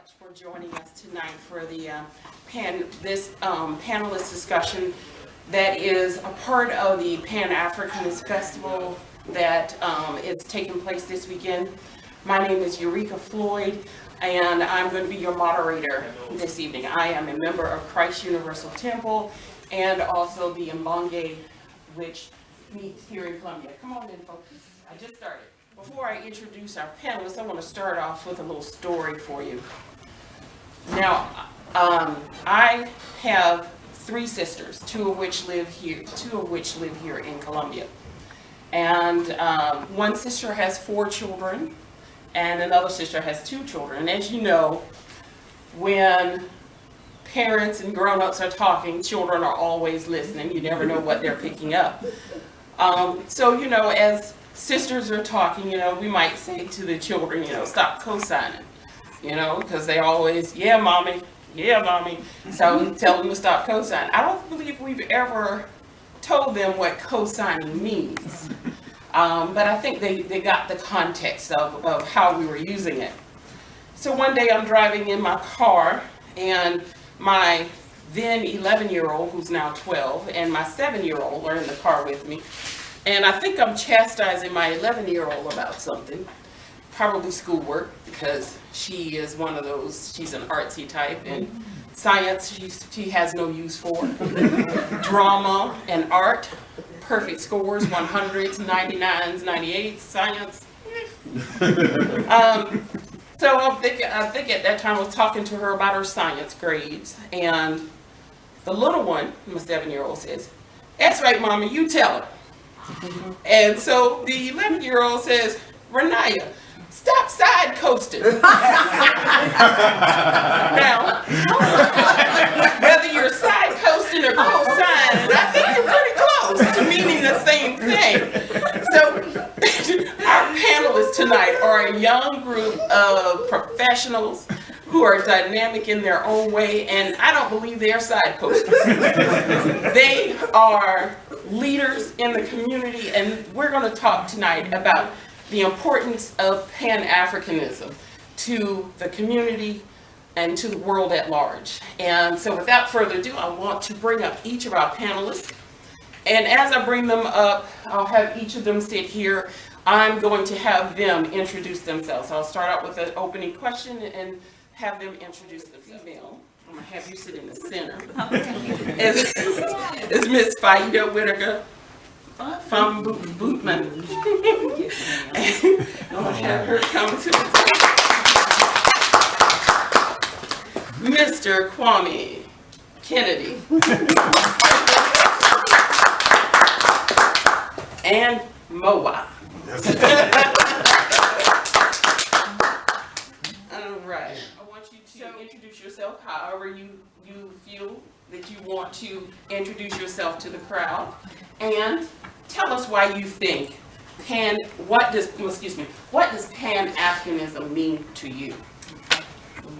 much for joining us tonight for the panelist discussion that is a part of the Pan-Africanist Festival that is taking place this weekend. My name is Eureka Floyd, and I'm going to be your moderator this evening. I am a member of Christ Universal Temple and also the Mbonge, which meets here in Columbia. Come on in, folks. I just started. Before I introduce our panelists, I want to start off with a little story for you. Now, I have three sisters, two of which live here in Columbia. And one sister has 4 children, and another sister has 2 children. And as you know, when parents and grown-ups are talking, children are always listening. You never know what they're picking up. So, you know, as sisters are talking, you know, we might say to the children, you know, stop co-signing, you know, because they always, yeah, mommy. So we tell them to stop co-signing. I don't believe we've ever told them what co-signing means. But I think they got the context of how we were using it. So one day I'm driving in my car, and my then 11-year-old, who's now 12, and my 7-year-old are in the car with me. And I think I'm chastising my 11-year-old about something, probably schoolwork, because she is one of those, she's an artsy type, and science she has no use for. Drama and art, perfect scores, 100s, 99s, 98s, science. So I think at that time I was talking to her about her science grades, and the little one, my 7-year-old, says, "That's right, Mama, you tell her." And so the 11-year-old says, "Renaya, stop side coasting." Now, whether you're side coasting or co-signing, I think you're pretty close to meaning the same thing. So our panelists tonight are a young group of professionals who are dynamic in their own way, and I don't believe they are side coasters. They are leaders in the community, and we're going to talk tonight about the importance of Pan-Africanism to the community and to the world at large. And so without further ado, I want to bring up each of our panelists. And as I bring them up, I'll have each of them sit here. I'm going to have them introduce themselves. I'll start out with an opening question and have them introduce themselves. I'm going to have you sit in the center. It's Miss Faida Whitaker from Bootman. I'm going to have her come to the table. Mr. Kwame Kennedy. And Moa. All right. I want you to introduce yourself however you feel that you want to introduce yourself to the crowd, and tell us why you think what does Pan-Africanism mean to you?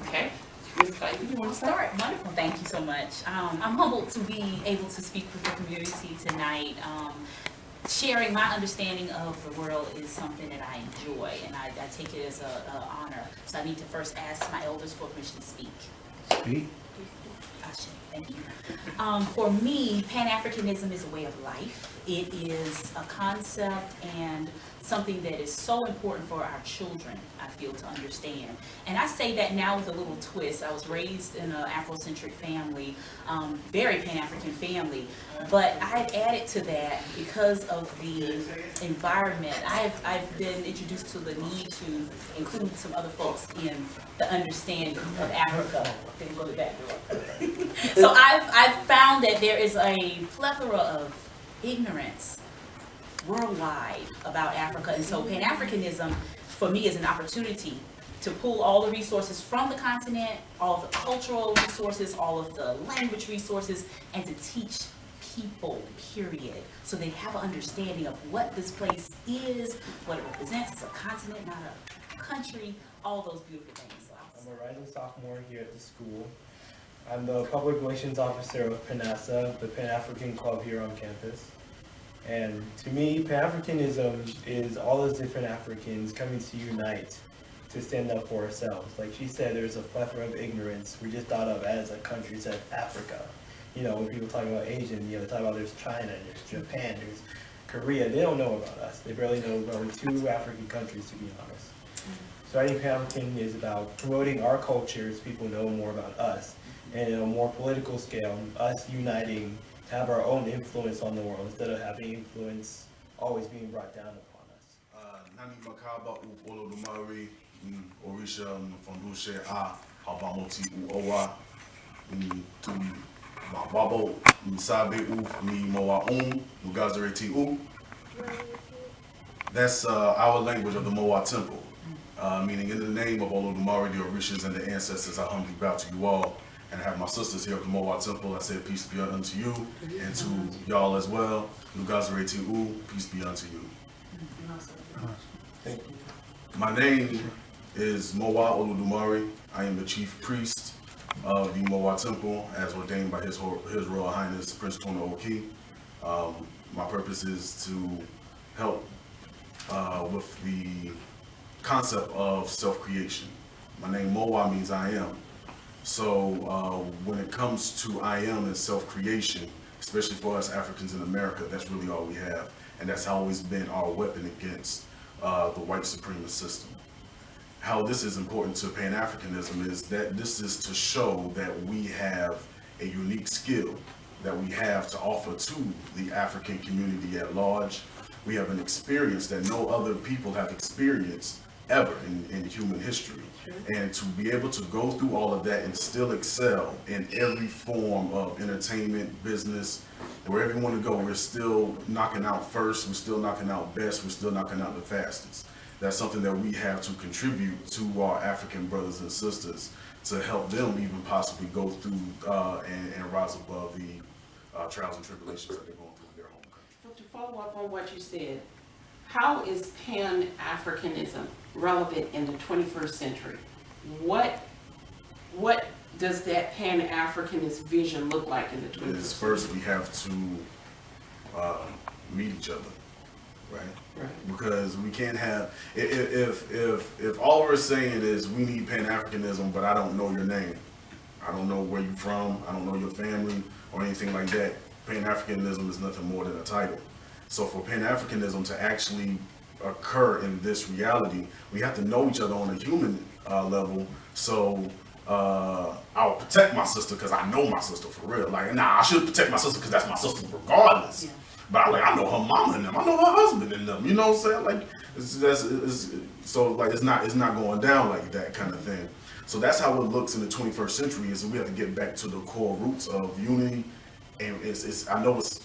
Okay. Ms. Faida, you want to start? Wonderful. Thank you so much. I'm humbled to be able to speak with the community tonight. Sharing my understanding of the world is something that I enjoy, and I take it as an honor. So I need to first ask my elders for permission to speak. Speak. Thank you. For me, Pan-Africanism is a way of life. It is a concept and something that is so important for our children, I feel, to understand. And I say that now with a little twist. I was raised in an Afrocentric family, very Pan-African family, but I've added to that because of the environment. I've been introduced to the need to include some other folks in the understanding of Africa. Didn't go to that door. So I've found that there is a plethora of ignorance worldwide about Africa, and so Pan-Africanism for me is an opportunity to pull all the resources from the continent, all of the cultural resources, all of the language resources, and to teach people, period, so they have an understanding of what this place is, what it represents. It's a continent, not a country, all those beautiful things. I'm a rising sophomore here at the school. I'm the public relations officer of PANASA, the Pan-African Club here on campus. And to me, Pan-Africanism is all those different Africans coming to unite to stand up for ourselves. Like she said, there's a plethora of ignorance. We just thought of as a country, said Africa. You know, when people talk about Asian, you know, they talk about there's China, there's Japan, there's Korea. They don't know about us. They barely know about only 2 African countries, to be honest. So I think Pan-African is about promoting our cultures, people know more about us, and on a more political scale, us uniting, have our own influence on the world instead of having influence always being brought down upon us. Nani makaba u Olodumare Orisha Fondushe a Habamoti u Owa tu Mababo Misabe u ni Moa Mugazareti u. That's our language of the Moa temple, meaning in the name of Olodumare, the Orishas and the ancestors, I humbly bow to you all. And I have my sisters here at the Moa temple. I said peace be unto you and to y'all as well. Mugazareti u, peace be unto you. Thank you. My name is Moa Olodumare. I am the chief priest of the Moa Temple, as ordained by His Royal Highness Prince Tona Oki. My purpose is to help with the concept of self-creation. My name Moa means I am. So when it comes to I am and self-creation, especially for us Africans in America, that's really all we have. And that's always been our weapon against the white supremacist system. How this is important to Pan-Africanism is that this is to show that we have a unique skill that we have to offer to the African community at large. We have an experience that no other people have experienced ever in human history. And to be able to go through all of that and still excel in every form of entertainment, business, wherever you want to go, we're still knocking out first, we're still knocking out best, we're still knocking out the fastest. That's something that we have to contribute to our African brothers and sisters to help them even possibly go through and rise above the trials and tribulations that they're going through in their home country. To follow up on what you said, how is Pan-Africanism relevant in the 21st century? What does that Pan-Africanist vision look like in the 21st century? First, we have to meet each other, right? Right. Because we can't have, if all we're saying is we need Pan-Africanism, but I don't know your name, I don't know where you're from, I don't know your family or anything like that, Pan-Africanism is nothing more than a title. So for Pan-Africanism to actually occur in this reality, we have to know each other on a human level. So I'll protect my sister because I know my sister for real. Like, nah, I should protect my sister because that's my sister regardless. Yeah. But I know her mama and them, I know her husband and them. You know what I'm saying? Like, it's not going down like that kind of thing. So that's how it looks in the 21st century. Is we have to get back to the core roots of unity, and I know it's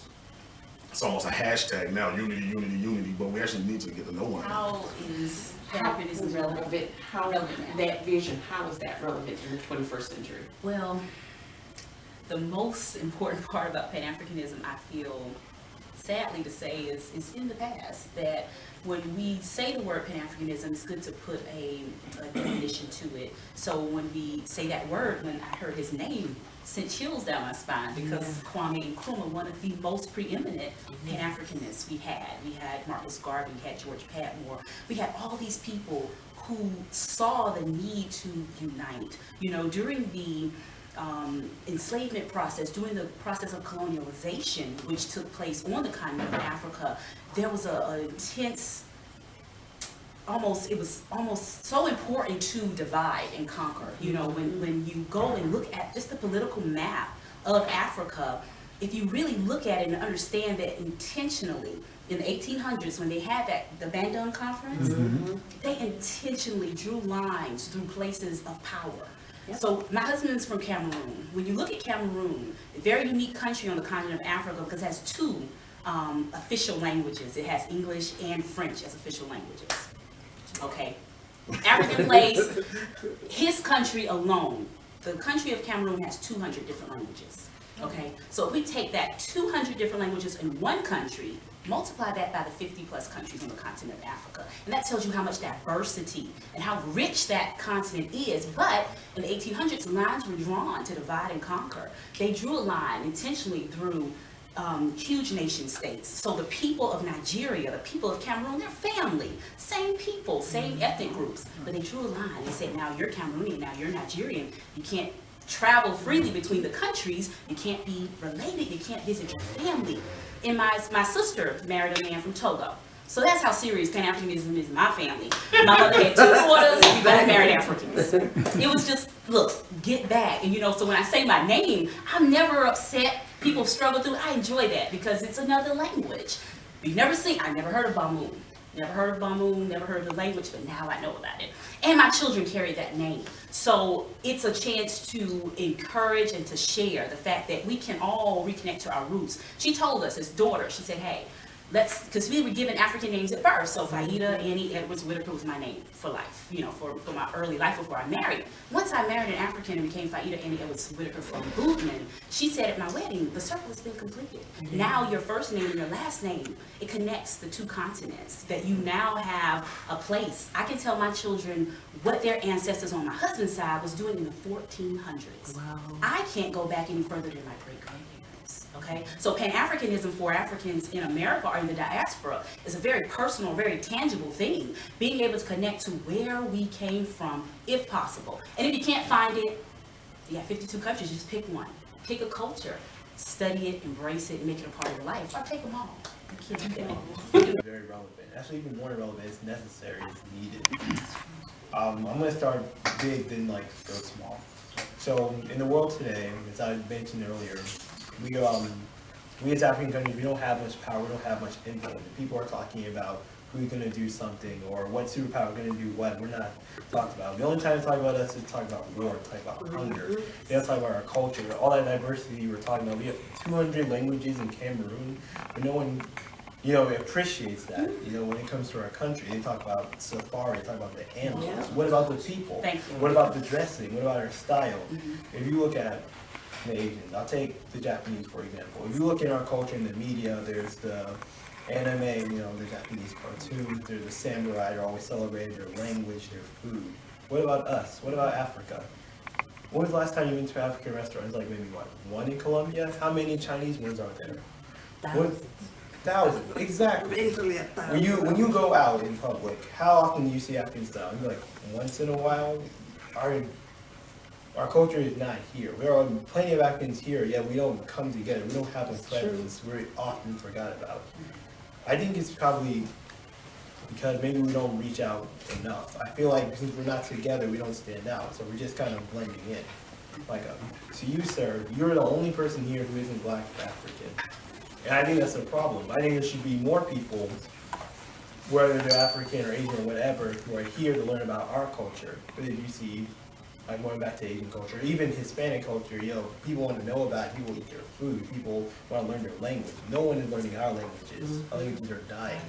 almost a hashtag now, unity, unity, unity, but we actually need to get to know one another. How is Pan-Africanism relevant? That vision, how is that relevant in the 21st century? Well, the most important part about Pan-Africanism, I feel, sadly to say, is in the past. That when we say the word Pan-Africanism, it's good to put a definition to it. So when we say that word, when I heard his name, sent chills down my spine, because Kwame Nkrumah, one of the most preeminent Pan-Africanists we had. We had Marcus Garvey, we had George Padmore. We had all these people who saw the need to unite. You know, during the enslavement process, during the process of colonialization, which took place on the continent of Africa, there was an intense, it was almost so important to divide and conquer. You know, when you go and look at just the political map of Africa, if you really look at it and understand that intentionally, in the 1800s, when they had the Bandung Conference, they intentionally drew lines through places of power. So my husband's from Cameroon. When you look at Cameroon, a very unique country on the continent of Africa, because it has 2 official languages. It has English and French as official languages. Okay, African place, his country alone, the country of Cameroon has 200 different languages. Okay, so if we take that 200 different languages in one country, multiply that by the 50 plus countries on the continent of Africa, and that tells you how much diversity and how rich that continent is. But in the 1800s, lines were drawn to divide and conquer. They drew a line intentionally through huge nation states. So the people of Nigeria, the people of Cameroon, they're family, same people, same ethnic groups. But they drew a line. They said, now you're Cameroonian, now you're Nigerian. You can't travel freely between the countries. You can't be related. You can't visit your family. And my sister married a man from Togo. So that's how serious Pan-Africanism is in my family. My mother had 2 daughters, we both married Africans. It was just, look, get back. And so when I say my name, I'm never upset. People struggle through it. I enjoy that because it's another language. I never heard of Bamoon. Never heard of Bamoon, never heard of the language, but now I know about it. And my children carry that name. So it's a chance to encourage and to share the fact that we can all reconnect to our roots. She told us as daughters, she said, hey, because we were given African names at birth. So Faida Annie Edwards Whitaker was my name for life, for my early life before I married. Once I married an African and became Faida Annie Edwards Whitaker from Bootman, she said at my wedding, the circle has been completed. Mm-hmm. Now your first name and your last name, it connects the 2 continents, that you now have a place. I can tell my children what their ancestors on my husband's side was doing in the 1400s. Wow. I can't go back any further than my great-grandparents. Okay, so Pan-Africanism for Africans in America or in the diaspora is a very personal, very tangible thing. Being able to connect to where we came from, if possible. And if you can't find it, you have 52 countries, just pick one. Pick a culture, study it, embrace it, and make it a part of your life. Or take them all. You can't do that. Very relevant. Actually, even more relevant. It's necessary. It's needed. I'm going to start big, then go small. So in the world today, as I mentioned earlier, we as African countries, we don't have much power, we don't have much influence. People are talking about who's going to do something or what superpower is going to do what. We're not talking about. The only time they talk about us is talking about war, talking about hunger. They don't talk about our culture, all that diversity we're talking about. We have 200 languages in Cameroon, but no one, appreciates that. When it comes to our country, they talk about safari, they talk about the animals. Yeah. What about the people? Thank you. What about the dressing? What about our style? Mm-hmm. If you look at the Asians, I'll take the Japanese for example. If you look in our culture in the media, there's the anime, the Japanese cartoons, there's the samurai, they're always celebrated, their language, their food. What about us? What about Africa? When was the last time you went to an African restaurant? It's maybe one in Colombia? How many Chinese ones are there? Thousands, exactly. Easily 1,000. When you go out in public, how often do you see African style? You're once in a while. Our culture is not here. There are plenty of Africans here, yet we don't come together. We don't have a presence. We're often forgot about. I think it's probably because maybe we don't reach out enough. I feel like since we're not together, we don't stand out. So we're just kind of blending in. So you, sir, you're the only person here who isn't Black African. And I think that's a problem. I think there should be more people, whether they're African or Asian or whatever, who are here to learn about our culture. But if you see, going back to Asian culture, even Hispanic culture, people want to know about it, people eat their food, people want to learn their language. No one is learning our languages. Mm-hmm. Our languages are dying.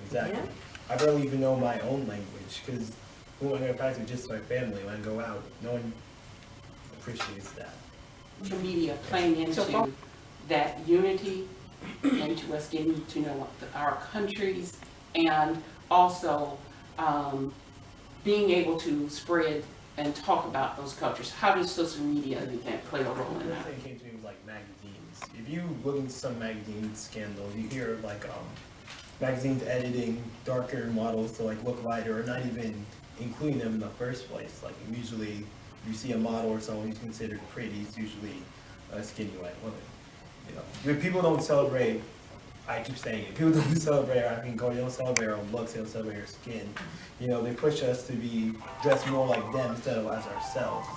Exactly. Yeah. I barely even know my own language, because who am I going to practice just my family when I go out? No one appreciates that. The media playing into that unity, into us getting to know our countries, and also being able to spread and talk about those cultures. How does social media play a role in that? The thing came to me was magazines. If you look into some magazine scandals, you hear magazines editing darker models to look lighter, or not even including them in the first place. Usually you see a model or someone who's considered pretty, it's usually a skinny white woman. People don't celebrate, I keep saying it, people don't celebrate our African culture, they don't celebrate our looks, they don't celebrate our skin. They push us to be dressed more like them instead of as ourselves.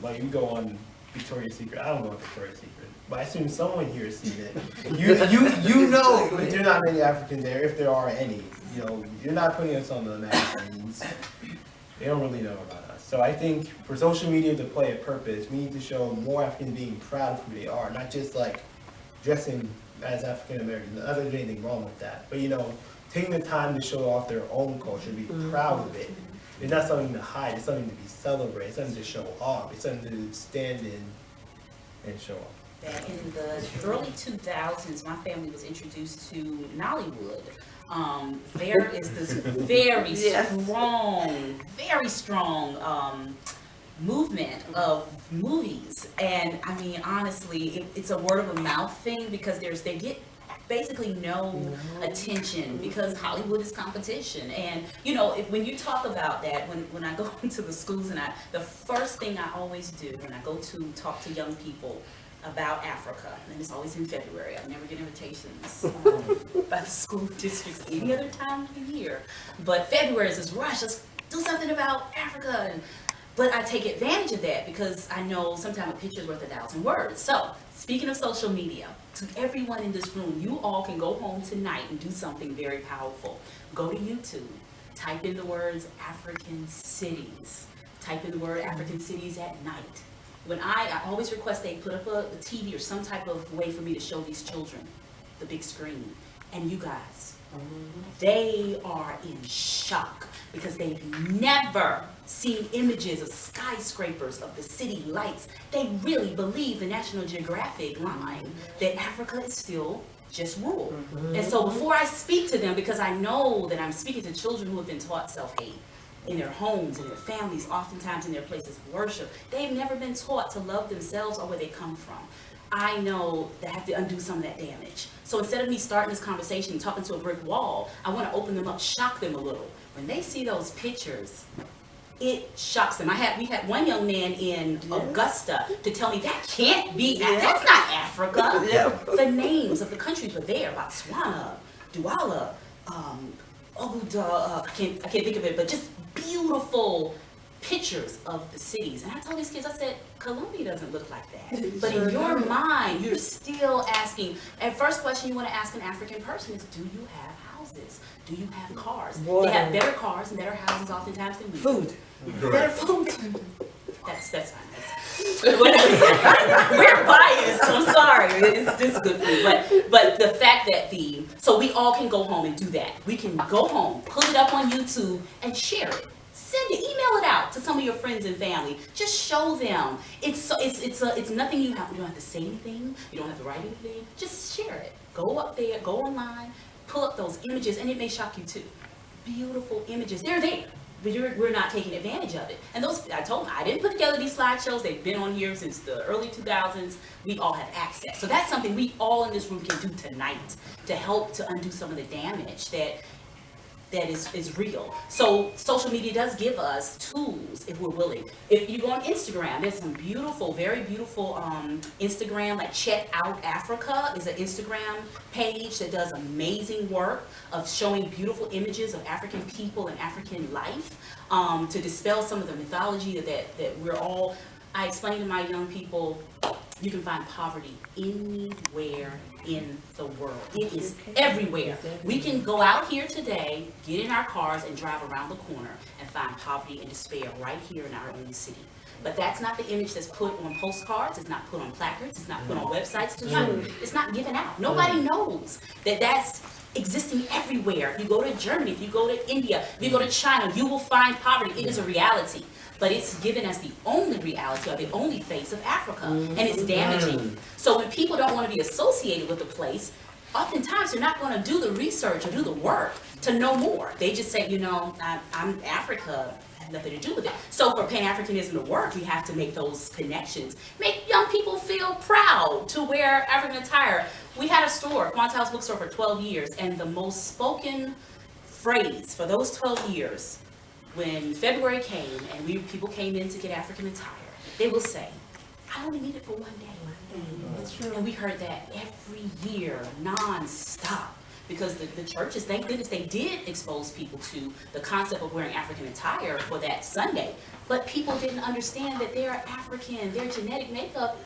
You go on Victoria's Secret, I don't go on Victoria's Secret, but I assume someone here has seen it. You know that there are not many Africans there, if there are any. You're not putting us on the magazines. They don't really know about us. So I think for social media to play a purpose, we need to show more Africans being proud of who they are, not just dressing as African Americans. Not that there's anything wrong with that, but taking the time to show off their own culture, be proud of it. It's not something to hide, it's something to be celebrated, it's something to show off, it's something to stand in and show off. Back in the early 2000s, my family was introduced to Nollywood. There is this very strong movement of movies. And I mean, honestly, it's a word of mouth thing because they get basically no attention because Hollywood is competition. And you know, when you talk about that, when I go into the schools and the first thing I always do when I go to talk to young people about Africa, and it's always in February. I never get invitations by the school districts any other time of the year. But February is this rush, let's do something about Africa. But I take advantage of that because I know sometimes a picture is worth 1,000 words. So, speaking of social media, to everyone in this room, you all can go home tonight and do something very powerful. Go to YouTube, type in the words African cities, type in the word African cities at night. When I always request they put up a TV or some type of way for me to show these children the big screen. And you guys, they are in shock because they've never seen images of skyscrapers, of the city lights. They really believe the National Geographic line that Africa is still just rural. And so before I speak to them, because I know that I'm speaking to children who have been taught self-hate, in their homes, in their families, oftentimes in their places of worship. They've never been taught to love themselves or where they come from. I know that I have to undo some of that damage. So instead of me starting this conversation and talking to a brick wall, I want to open them up, shock them a little. When they see those pictures, it shocks them. We had one young man in Augusta to tell me that can't be, that's not Africa. The names of the countries were there, Botswana, Douala, I can't think of it, but just beautiful pictures of the cities. And I told these kids, I said, Colombia doesn't look like that. But in your mind, you're still asking, and first question you want to ask an African person is, do you have houses? Do you have cars? They have better cars and better houses oftentimes than we do. Food. Better food. That's fine. We're biased, so I'm sorry. It's good food. But the fact that so we all can go home and do that. We can go home, pull it up on YouTube, and share it. Send it, email it out to some of your friends and family. Just show them. It's nothing you don't have to say anything. You don't have to write anything. Just share it. Go up there, go online, pull up those images, and it may shock you too. Beautiful images. They're there. But we're not taking advantage of it. And I told them, I didn't put together these slideshows. They've been on here since the early 2000s. We all have access. So that's something we all in this room can do tonight to help to undo some of the damage that is real. So social media does give us tools if we're willing. If you go on Instagram, there's some beautiful, very beautiful Instagram, like Check Out Africa is an Instagram page that does amazing work of showing beautiful images of African people and African life to dispel some of the mythology that we're all, I explain to my young people, you can find poverty anywhere in the world. It is everywhere. We can go out here today, get in our cars, and drive around the corner and find poverty and despair right here in our own city. But that's not the image that's put on postcards. It's not put on placards. It's not put on websites. It's not given out. Nobody knows that that's existing everywhere. If you go to Germany, if you go to India, if you go to China, you will find poverty. It is a reality. But it's given as the only reality or the only face of Africa, and it's damaging. So when people don't want to be associated with a place, oftentimes they're not going to do the research or do the work to know more. They just say, I'm Africa, I have nothing to do with it. So for Pan-Africanism to work, we have to make those connections. Make young people feel proud to wear African attire. We had a store, Quan's House Bookstore, for 12 years, and the most spoken phrase for those 12 years, when February came and people came in to get African attire, they will say, I only need it for one day. That's true. And we heard that every year, non-stop, because the churches, thank goodness, they did expose people to the concept of wearing African attire for that Sunday. But people didn't understand that they're African, their genetic makeup,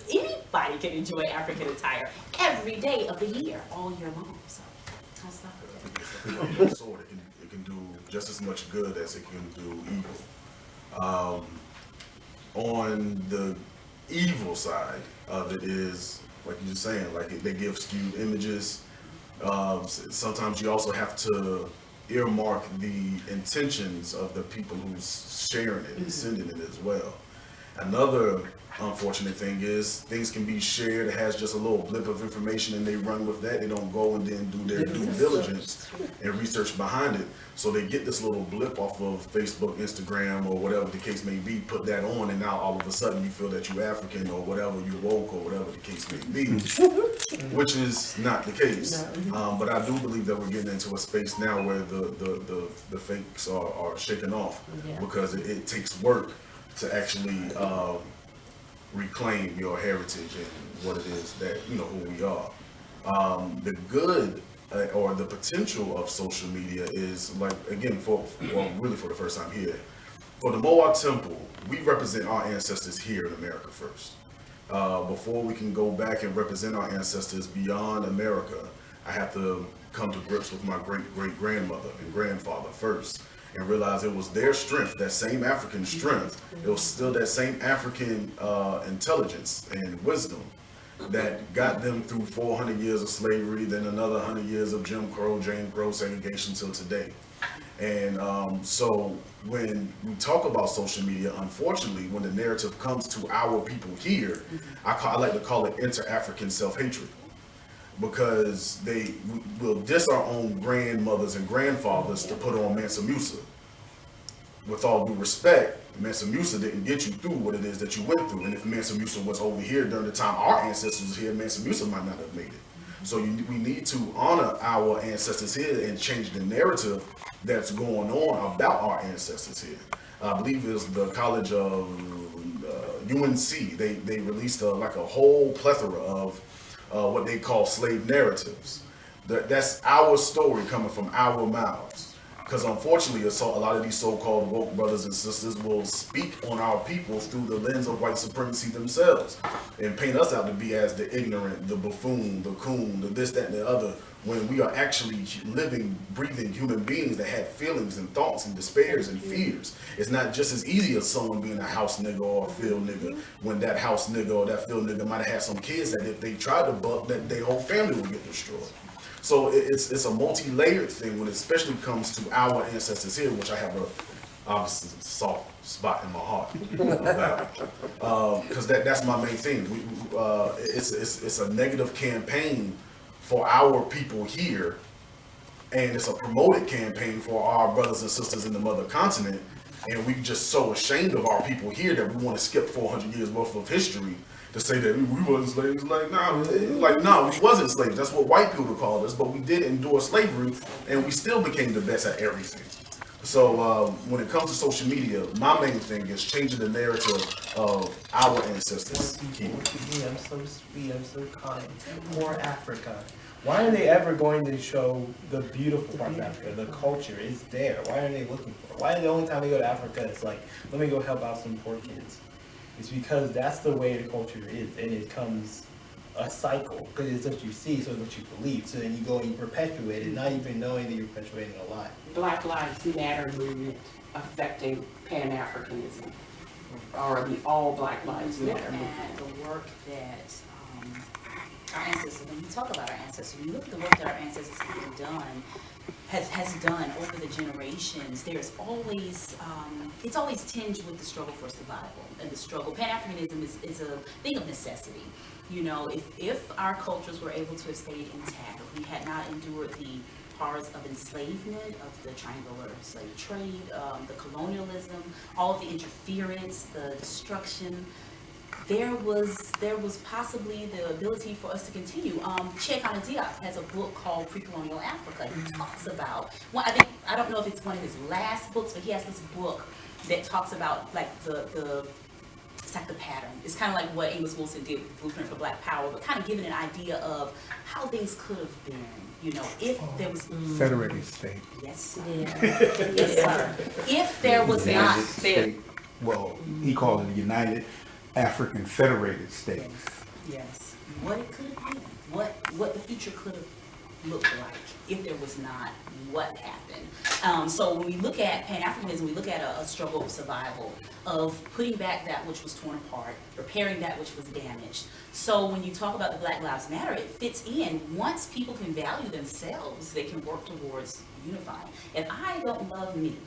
anybody can enjoy African attire every day of the year, all year long. So, I'll stop with that. Sword, it can do just as much good as it can do evil. On the evil side of it is, like you're saying, like they give skewed images. Sometimes you also have to earmark the intentions of the people who's sharing it and sending it as well. Another unfortunate thing is things can be shared, it has just a little blip of information and they run with that. They don't go and then do their due diligence and research behind it. So they get this little blip off of Facebook, Instagram, or whatever the case may be, put that on, and now all of a sudden you feel that you're African or whatever, you're woke or whatever the case may be, which is not the case. But I do believe that we're getting into a space now where the fakes are shaken off, because it takes work to actually reclaim your heritage and what it is that, you know, who we are. The good or the potential of social media is, like, again, really for the first time here, for the Moa Temple, we represent our ancestors here in America first. Before we can go back and represent our ancestors beyond America, I have to come to grips with my great-great-grandmother and grandfather first, and realize it was their strength, that same African strength, it was still that same African intelligence and wisdom that got them through 400 years of slavery, then another 100 years of Jim Crow segregation till today. And so when we talk about social media, unfortunately, when the narrative comes to our people here, I like to call it inter-African self-hatred. Because we will diss our own grandmothers and grandfathers to put on Mansa Musa. With all due respect, Mansa Musa didn't get you through what it is that you went through. And if Mansa Musa was over here during the time our ancestors was here, Mansa Musa might not have made it. So we need to honor our ancestors here and change the narrative that's going on about our ancestors here. I believe it was the College of UNC. They released a whole plethora of what they call slave narratives. That's our story coming from our mouths. Because unfortunately, a lot of these so-called woke brothers and sisters will speak on our people through the lens of white supremacy themselves and paint us out to be as the ignorant, the buffoon, the coon, the this, that, and the other, when we are actually living, breathing human beings that had feelings and thoughts and despairs and fears. It's not just as easy as someone being a house nigga or a field nigga, when that house nigga or that field nigga might have had some kids that if they tried to buck, that their whole family would get destroyed. So it's a multi-layered thing when it especially comes to our ancestors here, which I have a obviously soft spot in my heart about, because that's my main thing. It's a negative campaign for our people here, and it's a promoted campaign for our brothers and sisters in the mother continent, and we just so ashamed of our people here that we want to skip 400 years worth of history to say that we wasn't slaves. No, we wasn't slaves. That's what white people called us, but we did endure slavery, and we still became the best at everything. So when it comes to social media, my main thing is changing the narrative of our ancestors. I'm so sweet, I'm so kind. More Africa. Why are they ever going to show the beautiful part of Africa? The culture is there. Why aren't they looking for it? Why the only time they go to Africa is like, let me go help out some poor kids? It's because that's the way the culture is, and it comes a cycle, because it's what you see, so it's what you believe. So then you go and you perpetuate it, not even knowing that you're perpetuating a lie. Black Lives Matter movement affecting Pan-Africanism, or the All Black Lives Matter Look movement. at the work that our ancestors, when you talk about our ancestors, when you look at the work that our ancestors have done, has done over the generations, there's always, it's always tinged with the struggle for survival and the struggle. Pan-Africanism is a thing of necessity. You know, if our cultures were able to have stayed intact, if we had not endured the horrors of enslavement, of the triangular slave trade, the colonialism, all of the interference, the destruction, there was possibly the ability for us to continue. Cheikh Anta Diop has a book called Pre-Colonial Africa. He talks about, well, I don't know if it's one of his last books, but he has this book that talks about like it's like the pattern. It's kind of like what Amos Wilson did with Blueprint for Black Power, but kind of giving an idea of how things could have been, you know, if there was... Federated state. Yes, sir. Yes, sir. If there was not... Well, he called it the United African Federated States. Yes. What it could have been. What the future could have looked like if there was not what happened. So when we look at Pan-Africanism, we look at a struggle of survival, of putting back that which was torn apart, repairing that which was damaged. So when you talk about the Black Lives Matter, it fits in. Once people can value themselves, they can work towards unifying. If I don't love me,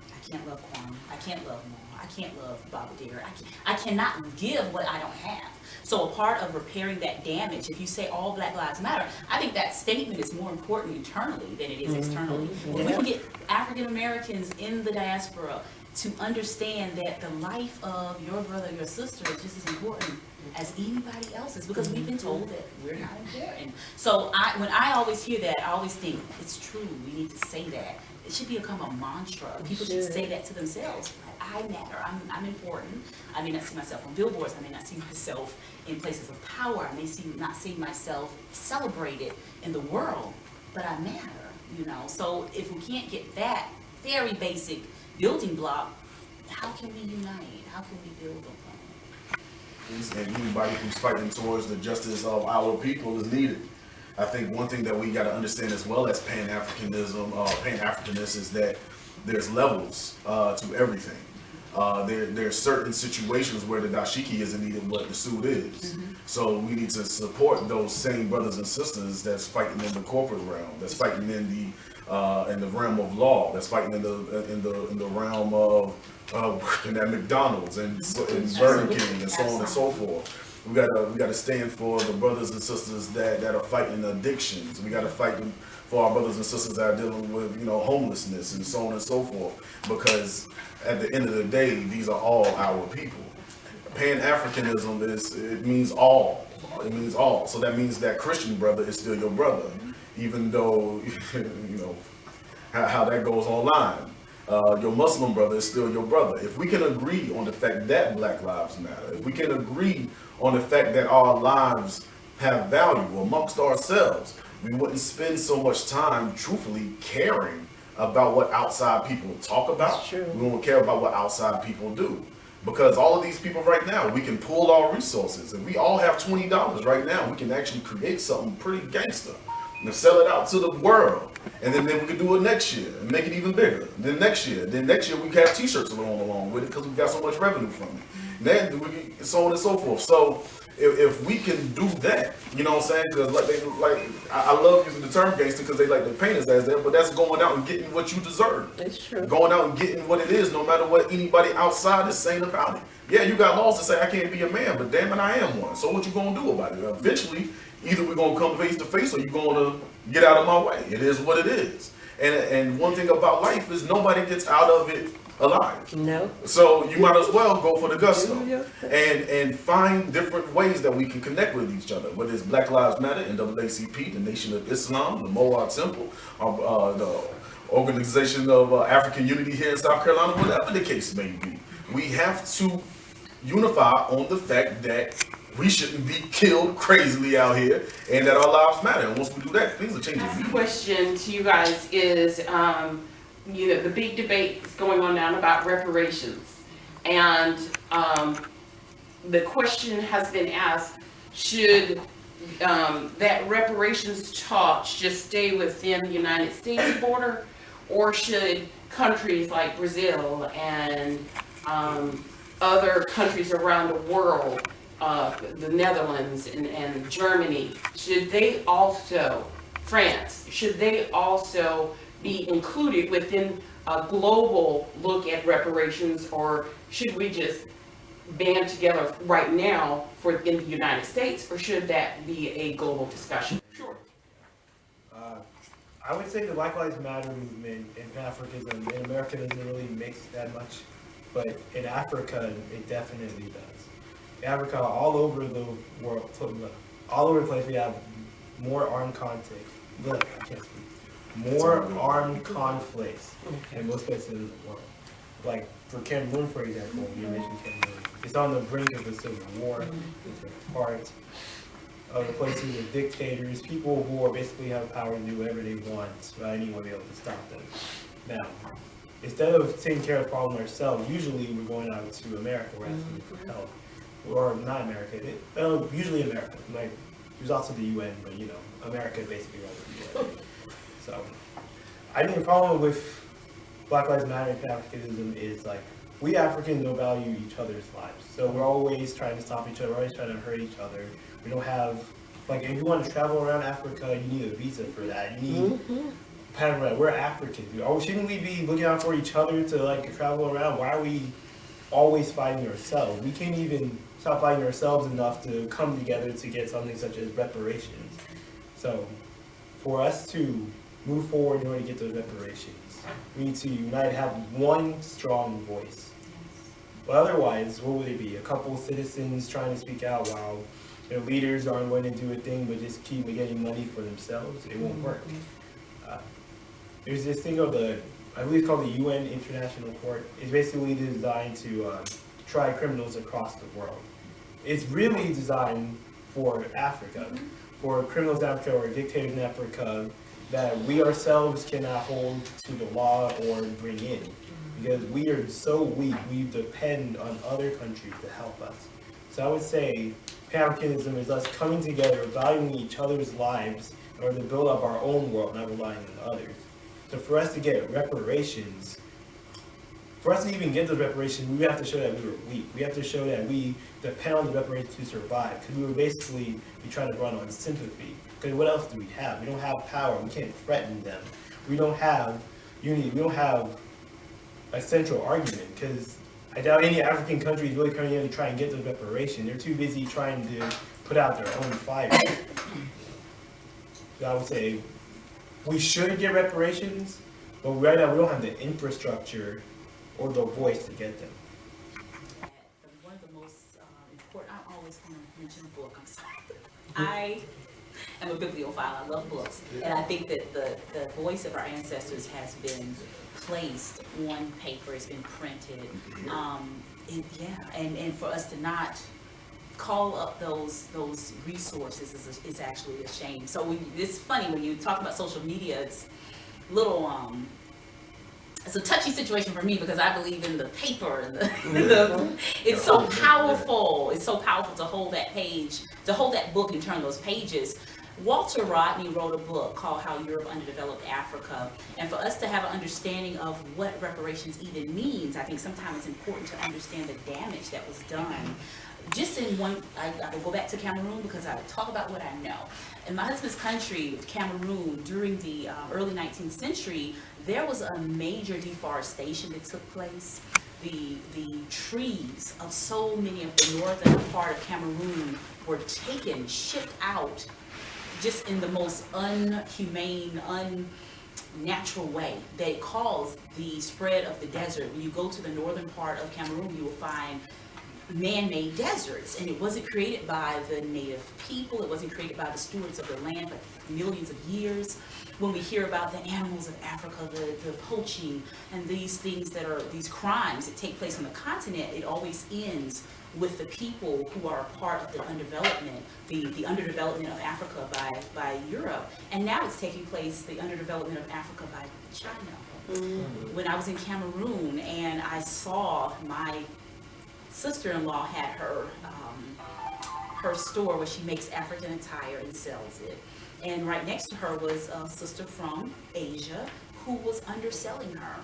I can't love Kwame, I can't love Mom, I can't love Baba Deer, I cannot give what I don't have. So a part of repairing that damage, if you say all Black Lives Matter, I think that statement is more important internally than it is externally. If we can get African Americans in the diaspora to understand that the life of your brother, your sister is just as important as anybody else's, because we've been told that we're not important. So when I always hear that, I always think it's true. We need to say that. It should become a mantra. People should say that to themselves. I matter. I'm important. I may not see myself on billboards. I may not see myself in places of power. I may not see myself celebrated in the world, but I matter. You know. So if we can't get that very basic building block, how can we unite? How can we build upon it? And anybody who's fighting towards the justice of our people is needed. I think one thing that we got to understand as well as Pan-Africanist is that there's levels to everything. There's certain situations where the dashiki isn't needed, but the suit is. So we need to support those same brothers and sisters that's fighting in the corporate realm, that's fighting in the realm of law, that's fighting in the realm of working at McDonald's and Burger King and so on and so forth. We gotta stand for the brothers and sisters that are fighting addictions. We gotta fight for our brothers and sisters that are dealing with homelessness and so on and so forth. Because at the end of the day, these are all our people. Pan-Africanism it means all. It means all. So that means that Christian brother is still your brother, even though how that goes online. Your Muslim brother is still your brother. If we can agree on the fact that Black Lives Matter, if we can agree on the fact that our lives have value amongst ourselves, we wouldn't spend so much time truthfully caring about what outside people talk about. We won't care about what outside people do. Because all of these people right now, we can pool our resources. If we all have $20 right now, we can actually create something pretty gangster and sell it out to the world. And then we could do it next year and make it even bigger. Then next year we can have t-shirts along with it because we got so much revenue from it. And then so on and so forth. So if we can do that, you know what I'm saying? Because I love using the term gangster because they like to paint us as that, but that's going out and getting what you deserve. That's true. Going out and getting what it is, no matter what anybody outside is saying about it. Yeah, you got laws to say I can't be a man, but damn it, I am one. So what you gonna do about it? Eventually, either we're gonna come face to face or you're gonna get out of my way. It is what it is. And one thing about life is nobody gets out of it alive. No. So you might as well go for the gusto Do your thing. and find different ways that we can connect with each other. Whether it's Black Lives Matter, NAACP, the Nation of Islam, the Moab Temple, the Organization of African Unity here in South Carolina, whatever the case may be. We have to unify on the fact that we shouldn't be killed crazily out here and that our lives matter. And once we do that, things are changing. My question to you guys is, the big debate is going on now about reparations. And the question has been asked, should that reparations talk just stay within the United States border, or should countries like Brazil and other countries around the world, the Netherlands and Germany, should they also, France, should they also be included within a global look at reparations, or should we just band together right now in the United States, or should that be a global discussion? Sure. I would say the Black Lives Matter movement in Africanism in America doesn't really mix that much, but in Africa it definitely does. In Africa, all over the world, all over the place, we have more armed conflict. More armed conflicts in most places in the world. Like for Cameroon, for example, you mentioned Cameroon. It's on the brink of a civil war. It's part of the places with dictators, people who are basically have power to do whatever they want, but anyone will be able to stop them. Now, instead of taking care of the problem ourselves, usually we're going out to America, we're asking for help. Or not America, usually America. Like, there's also the UN, but America basically runs the UN. So, I think the problem with Black Lives Matter and Pan-Africanism is we Africans don't value each other's lives. So we're always trying to stop each other, we're always trying to hurt each other. We don't have, if you want to travel around Africa, you need a visa for that. You need we're Africans. Shouldn't we be looking out for each other to like travel around? Why are we always fighting ourselves? We can't even stop fighting ourselves enough to come together to get something such as reparations. So for us to move forward in order to get those reparations, we need to unite and have one strong voice. But otherwise, what would it be? A couple citizens trying to speak out while their leaders aren't going to do a thing but just keep getting money for themselves? It won't work. There's this thing of I believe it's called the UN International Court. It's basically designed to try criminals across the world. It's really designed for Africa, for criminals in Africa or dictators in Africa that we ourselves cannot hold to the law or bring in. Because we are so weak, we depend on other countries to help us. So I would say Pan-Africanism is us coming together, valuing each other's lives in order to build up our own world, not relying on others. So for us to get reparations, for us to even get those reparations, we have to show that we were weak. We have to show that we depend on the reparations to survive, because we would basically be trying to run on sympathy. Because what else do we have? We don't have power. We can't threaten them. We don't have unity. We don't have a central argument, because I doubt any African country is really coming in to try and get those reparations. They're too busy trying to put out their own fire. So I would say we should get reparations, but right now we don't have the infrastructure or the voice to get them. One of the most important, I'm always going to mention a book, I'm sorry. I am a bibliophile, I love books. And I think that the voice of our ancestors has been placed on paper, it's been printed. And for us to not call up those resources is actually a shame. So it's funny when you talk about social media, it's little it's a touchy situation for me because I believe in the paper and it's so powerful. It's so powerful to hold that page, to hold that book and turn those pages. Walter Rodney wrote a book called How Europe Underdeveloped Africa. And for us to have an understanding of what reparations even means, I think sometimes it's important to understand the damage that was done. Just in one, I will go back to Cameroon because I talk about what I know. In my husband's country, Cameroon, during the early 19th century, there was a major deforestation that took place. The trees of so many of the northern part of Cameroon were taken, shipped out, just in the most unhumane, unnatural way that it caused the spread of the desert. When you go to the northern part of Cameroon, you will find man-made deserts, and it wasn't created by the native people, it wasn't created by the stewards of the land for millions of years. When we hear about the animals of Africa, the poaching, and these things that are, these crimes that take place on the continent, it always ends with the people who are a part of the underdevelopment, the underdevelopment of Africa by Europe. And now it's taking place, the underdevelopment of Africa by China. Mm-hmm. When I was in Cameroon and I saw my sister-in-law had her store where she makes African attire and sells it. And right next to her was a sister from Asia who was underselling her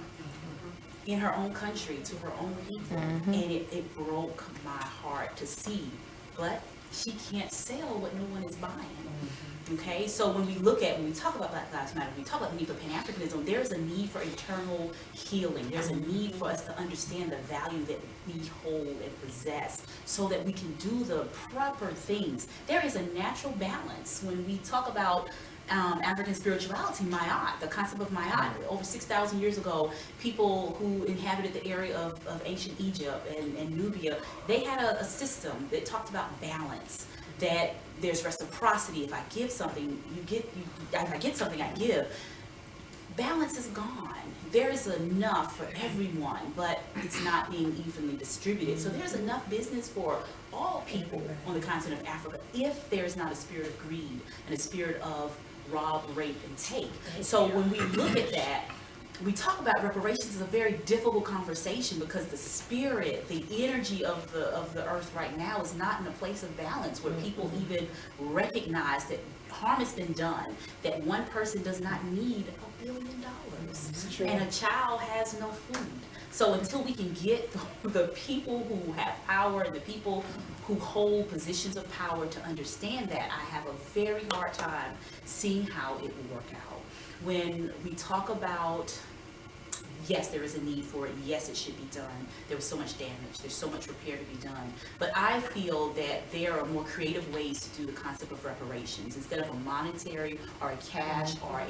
in her own country to her own people. Mm-hmm. And it broke my heart to see, but she can't sell what no one is buying. Mm-hmm. Okay, so when we talk about Black Lives Matter, when we talk about the need for Pan-Africanism, there's a need for eternal healing. There's a need for us to understand the value that we hold and possess so that we can do the proper things. There is a natural balance when we talk about African spirituality, Ma'at, the concept of Ma'at. Over 6,000 years ago, people who inhabited the area of ancient Egypt and Nubia, they had a system that talked about balance, that there's reciprocity. If I give something, if I get something, I give. Balance is gone. There is enough for everyone, but it's not being evenly distributed. So there's enough business for all people on the continent of Africa if there's not a spirit of greed and a spirit of rob, rape, and take. So when we look at that, we talk about reparations is a very difficult conversation because the spirit, the energy of the earth right now is not in a place of balance where people even recognize that harm has been done, that one person does not need $1 billion and a child has no food. So until we can get the people who have power and the people who hold positions of power to understand that, I have a very hard time seeing how it will work out. when we talk about, yes, there is a need for it, yes, it should be done, there was so much damage, there's so much repair to be done, but I feel that there are more creative ways to do the concept of reparations. Instead of a monetary or a cash or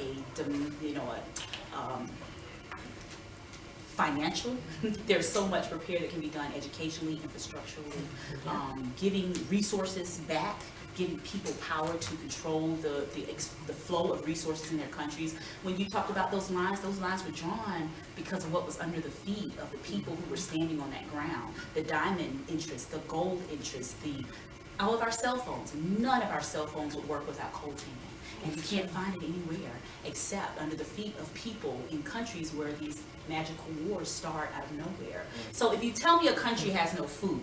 financial, there's so much repair that can be done educationally, infrastructurally, giving resources back, giving people power to control the flow of resources in their countries. When you talked about those lines were drawn because of what was under the feet of the people who were standing on that ground. The diamond interest, the gold interest, all of our cell phones. None of our cell phones would work without coltan. And you can't find it anywhere except under the feet of people in countries where these magical wars start out of nowhere. So if you tell me a country has no food,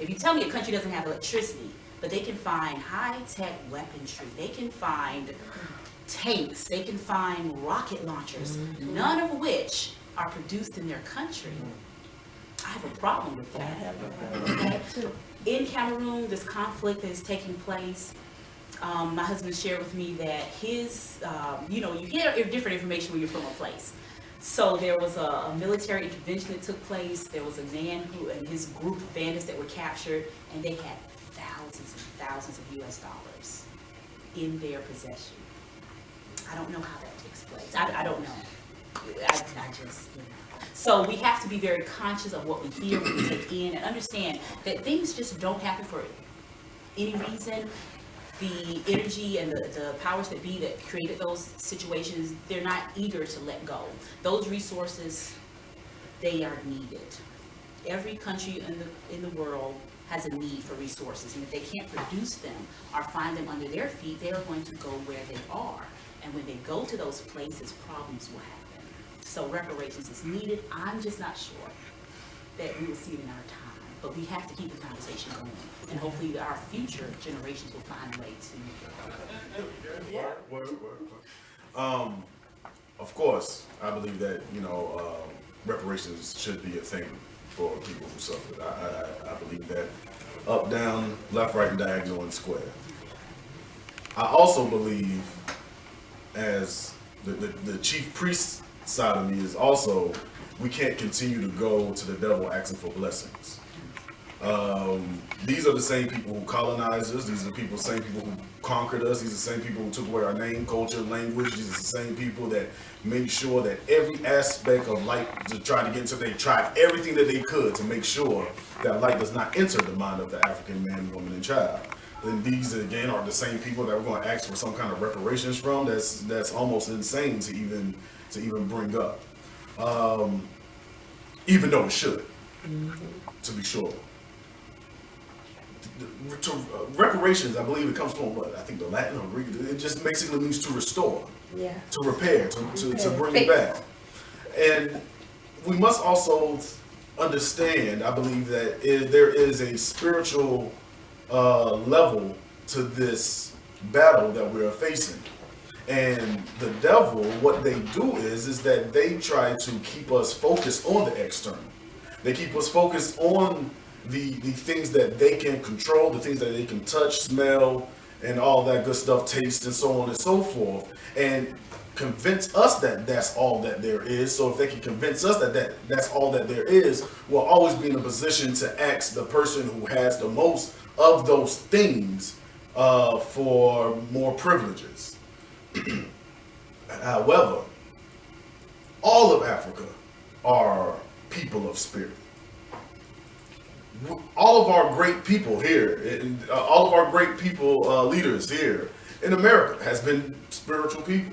if you tell me a country doesn't have electricity, but they can find high-tech weaponry, they can find tanks, they can find rocket launchers, none of which are produced in their country, I have a problem with that. In Cameroon, this conflict that is taking place, my husband shared with me that his, you hear different information when you're from a place. So there was a military intervention that took place. There was a man who and his group of bandits that were captured, and they had thousands and thousands of US dollars in their possession. I don't know how that takes place. I don't know. I just, So we have to be very conscious of what we hear, what we take in, and understand that things just don't happen for any reason. The energy and the powers that be that created those situations, they're not eager to let go. Those resources, they are needed. Every country in the world has a need for resources, and if they can't produce them or find them under their feet, they are going to go where they are. And when they go to those places, problems will happen. So reparations is needed. I'm just not sure that we will see it in our time. But we have to keep the conversation going, and hopefully our future generations will find a way to. Of course, I believe that reparations should be a thing for people who suffered. I believe that up, down, left, right, and diagonal and square. I also believe, as the chief priest side of me is also, we can't continue to go to the devil asking for blessings. These are the same people who colonized us. These are the same people who conquered us. These are the same people who took away our name, culture, language. These are the same people that made sure that every aspect of light to try to get into, they tried everything that they could to make sure that light does not enter the mind of the African man, woman, and child. And these again are the same people that we're going to ask for some kind of reparations from. That's almost insane to even bring up, even though it should, to be sure. Reparations, I believe it comes from what? I think the Latin or Greek. It just basically means to restore, to repair, to bring it back. And we must also understand, I believe, that there is a spiritual level to this battle that we're facing. And the devil, what they do is that they try to keep us focused on the external. They keep us focused on the things that they can control, the things that they can touch, smell, and all that good stuff, taste, and so on and so forth, and convince us that that's all that there is. So if they can convince us that that's all that there is, we'll always be in a position to ask the person who has the most of those things for more privileges. However, all of Africa are people of spirit. All of our great people here, all of our great people, leaders here in America has been spiritual people,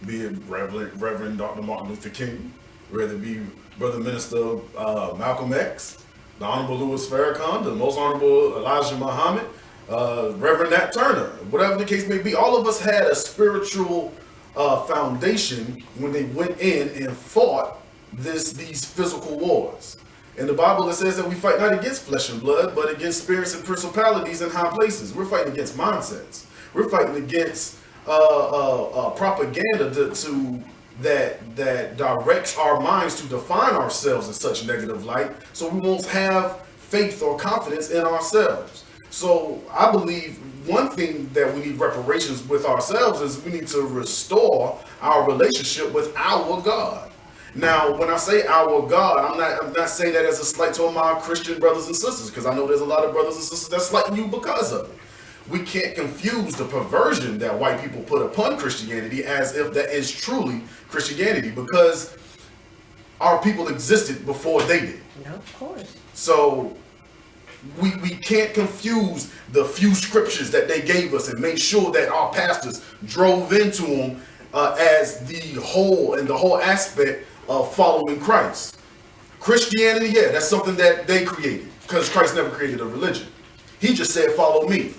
be it Reverend Dr. Martin Luther King, whether it be Brother Minister Malcolm X, the Honorable Louis Farrakhan, the Most Honorable Elijah Muhammad, Reverend Nat Turner, whatever the case may be. All of us had a spiritual foundation when they went in and fought these physical wars. In the Bible, it says that we fight not against flesh and blood, but against spirits and principalities in high places. We're fighting against mindsets. We're fighting against propaganda that directs our minds to define ourselves in such negative light, so we won't have faith or confidence in ourselves. So I believe one thing that we need reparations with ourselves is we need to restore our relationship with our God. Now, when I say our God, I'm not saying that as a slight to my Christian brothers and sisters, because I know there's a lot of brothers and sisters that's slighting you because of it. We can't confuse the perversion that white people put upon Christianity as if that is truly Christianity, because our people existed before they did. No, of course. So we can't confuse the few scriptures that they gave us and make sure that our pastors drove into them as the whole aspect of following Christ. Christianity, yeah, that's something that they created, because Christ never created a religion. He just said, follow me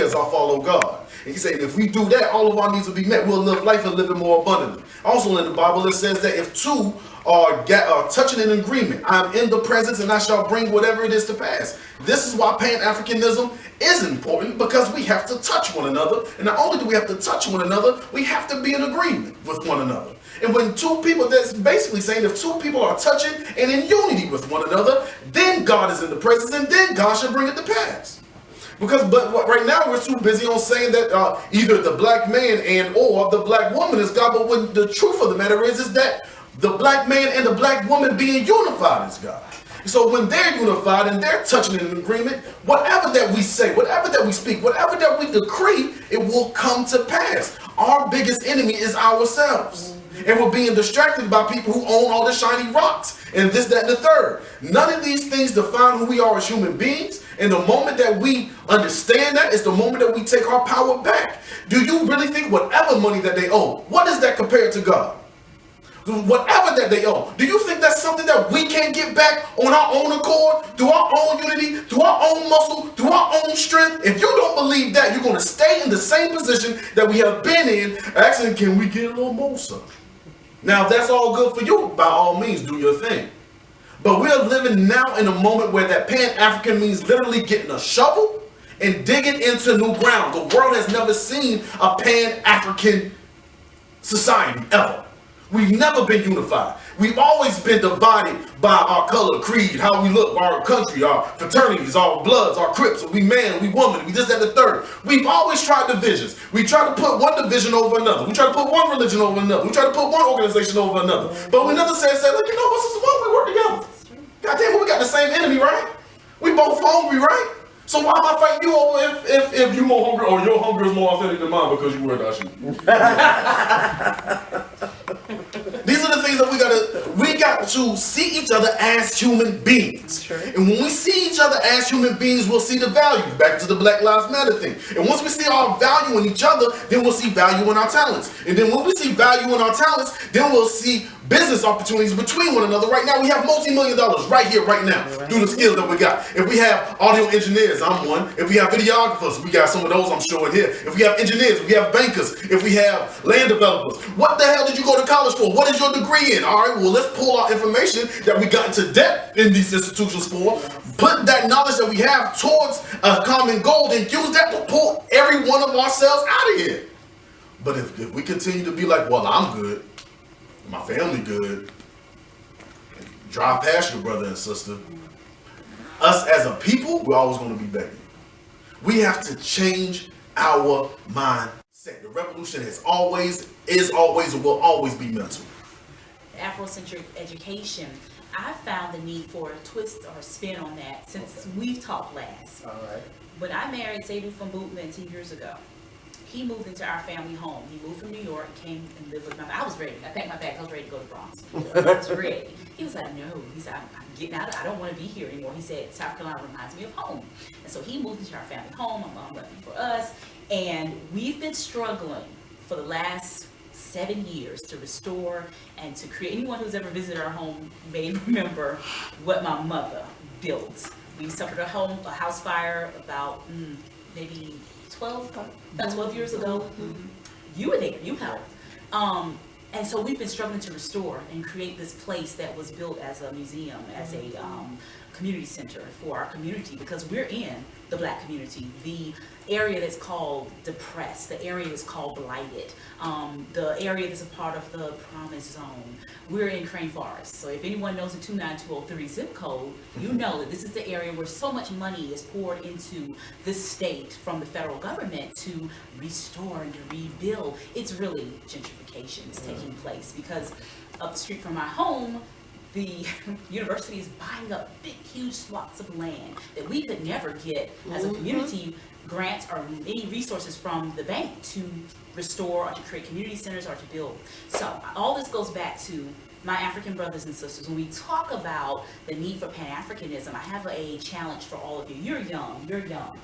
as I follow God. And he said, if we do that, all of our needs will be met. We'll live life and live it more abundantly. Also in the Bible, it says that if two are touching an agreement, I'm in the presence and I shall bring whatever it is to pass. This is why Pan-Africanism is important, because we have to touch one another. And not only do we have to touch one another, we have to be in agreement with one another. And when two people, that's basically saying if two people are touching and in unity with one another, then God is in the presence and then God shall bring it to pass. But right now we're too busy on saying that either the black man and or the black woman is God. But when the truth of the matter is that the black man and the black woman being unified is God. So when they're unified and they're touching in an agreement, whatever that we say, whatever that we speak, whatever that we decree, it will come to pass. Our biggest enemy is ourselves. And we're being distracted by people who own all the shiny rocks and this, that, and the third. None of these things define who we are as human beings. And the moment that we understand that is the moment that we take our power back. Do you really think whatever money that they owe, what is that compared to God? Whatever that they owe, do you think that's something that we can't get back on our own accord, through our own unity, through our own muscle, through our own strength? If you don't believe that, you're going to stay in the same position that we have been in, asking, can we get a little more, sir? Now, if that's all good for you, by all means, do your thing. But we're living now in a moment where that Pan-African means literally getting a shovel and digging into new ground. The world has never seen a Pan-African society, ever. We've never been unified. We've always been divided by our color, creed, how we look, our country, our fraternities, our bloods, our Crips, we man, we woman, we this, that, and the third. We've always tried divisions. We try to put one division over another. We try to put one religion over another. We try to put one organization over another. But we never say, look, you know what's this one? We work together. God damn it, we got the same enemy, right? We both hungry, right? So why am I fighting you over if you more hungry, or your hunger is more authentic than mine because you wear that shit? These are the things that we got to see each other as human beings. Sure. And when we see each other as human beings, we'll see the value. Back to the Black Lives Matter thing. And once we see our value in each other, then we'll see value in our talents. And then when we see value in our talents, then we'll see business opportunities between one another. Right now, we have multi-million dollars right here, right now, through the skills that we got. If we have audio engineers, I'm one. If we have videographers, we got some of those I'm showing here. If we have engineers, we have bankers. If we have land developers, what the hell did you go to college for? What is your degree in? All right, well, let's pull our information that we got into debt in these institutions for, put that knowledge that we have towards a common goal, and use that to pull every one of ourselves out of here. But if we continue to be like, well, I'm good, my family good, drive past your brother and sister, us as a people, we're always going to be begging. We have to change our mindset. The revolution is always, and will always be mental. Afrocentric education, I found the need for a twist or a spin on that since we've talked last. All right. When I married Sadhu from Bootman 10 years ago, he moved into our family home. He moved from New York and came and lived with my I was ready. I packed my bags. I was ready to go to Bronx. I was ready. He was like, no. He said, I'm getting out. I don't want to be here anymore. He said, South Carolina reminds me of home. And so he moved into our family home. My mom left for us. And we've been struggling for the last 7 years to restore and to create. Anyone who's ever visited our home may remember what my mother built. We suffered a house fire about maybe 12 years ago. You were there, you helped. And so we've been struggling to restore and create this place that was built as a museum, as a community center for our community, because we're in the Black community, the area that's called depressed, the area that's called blighted, the area that's a part of the promised zone. We're in Crane Forest. So if anyone knows the 29203 zip code, you know that this is the area where so much money is poured into this state from the federal government to restore and to rebuild. It's really gentrification is taking place, because up the street from my home, the university is buying up big, huge swaths of land that we could never get as a community grants or any resources from the bank to restore or to create community centers or to build. So all this goes back to my African brothers and sisters. When we talk about the need for Pan-Africanism, I have a challenge for all of you. You're young.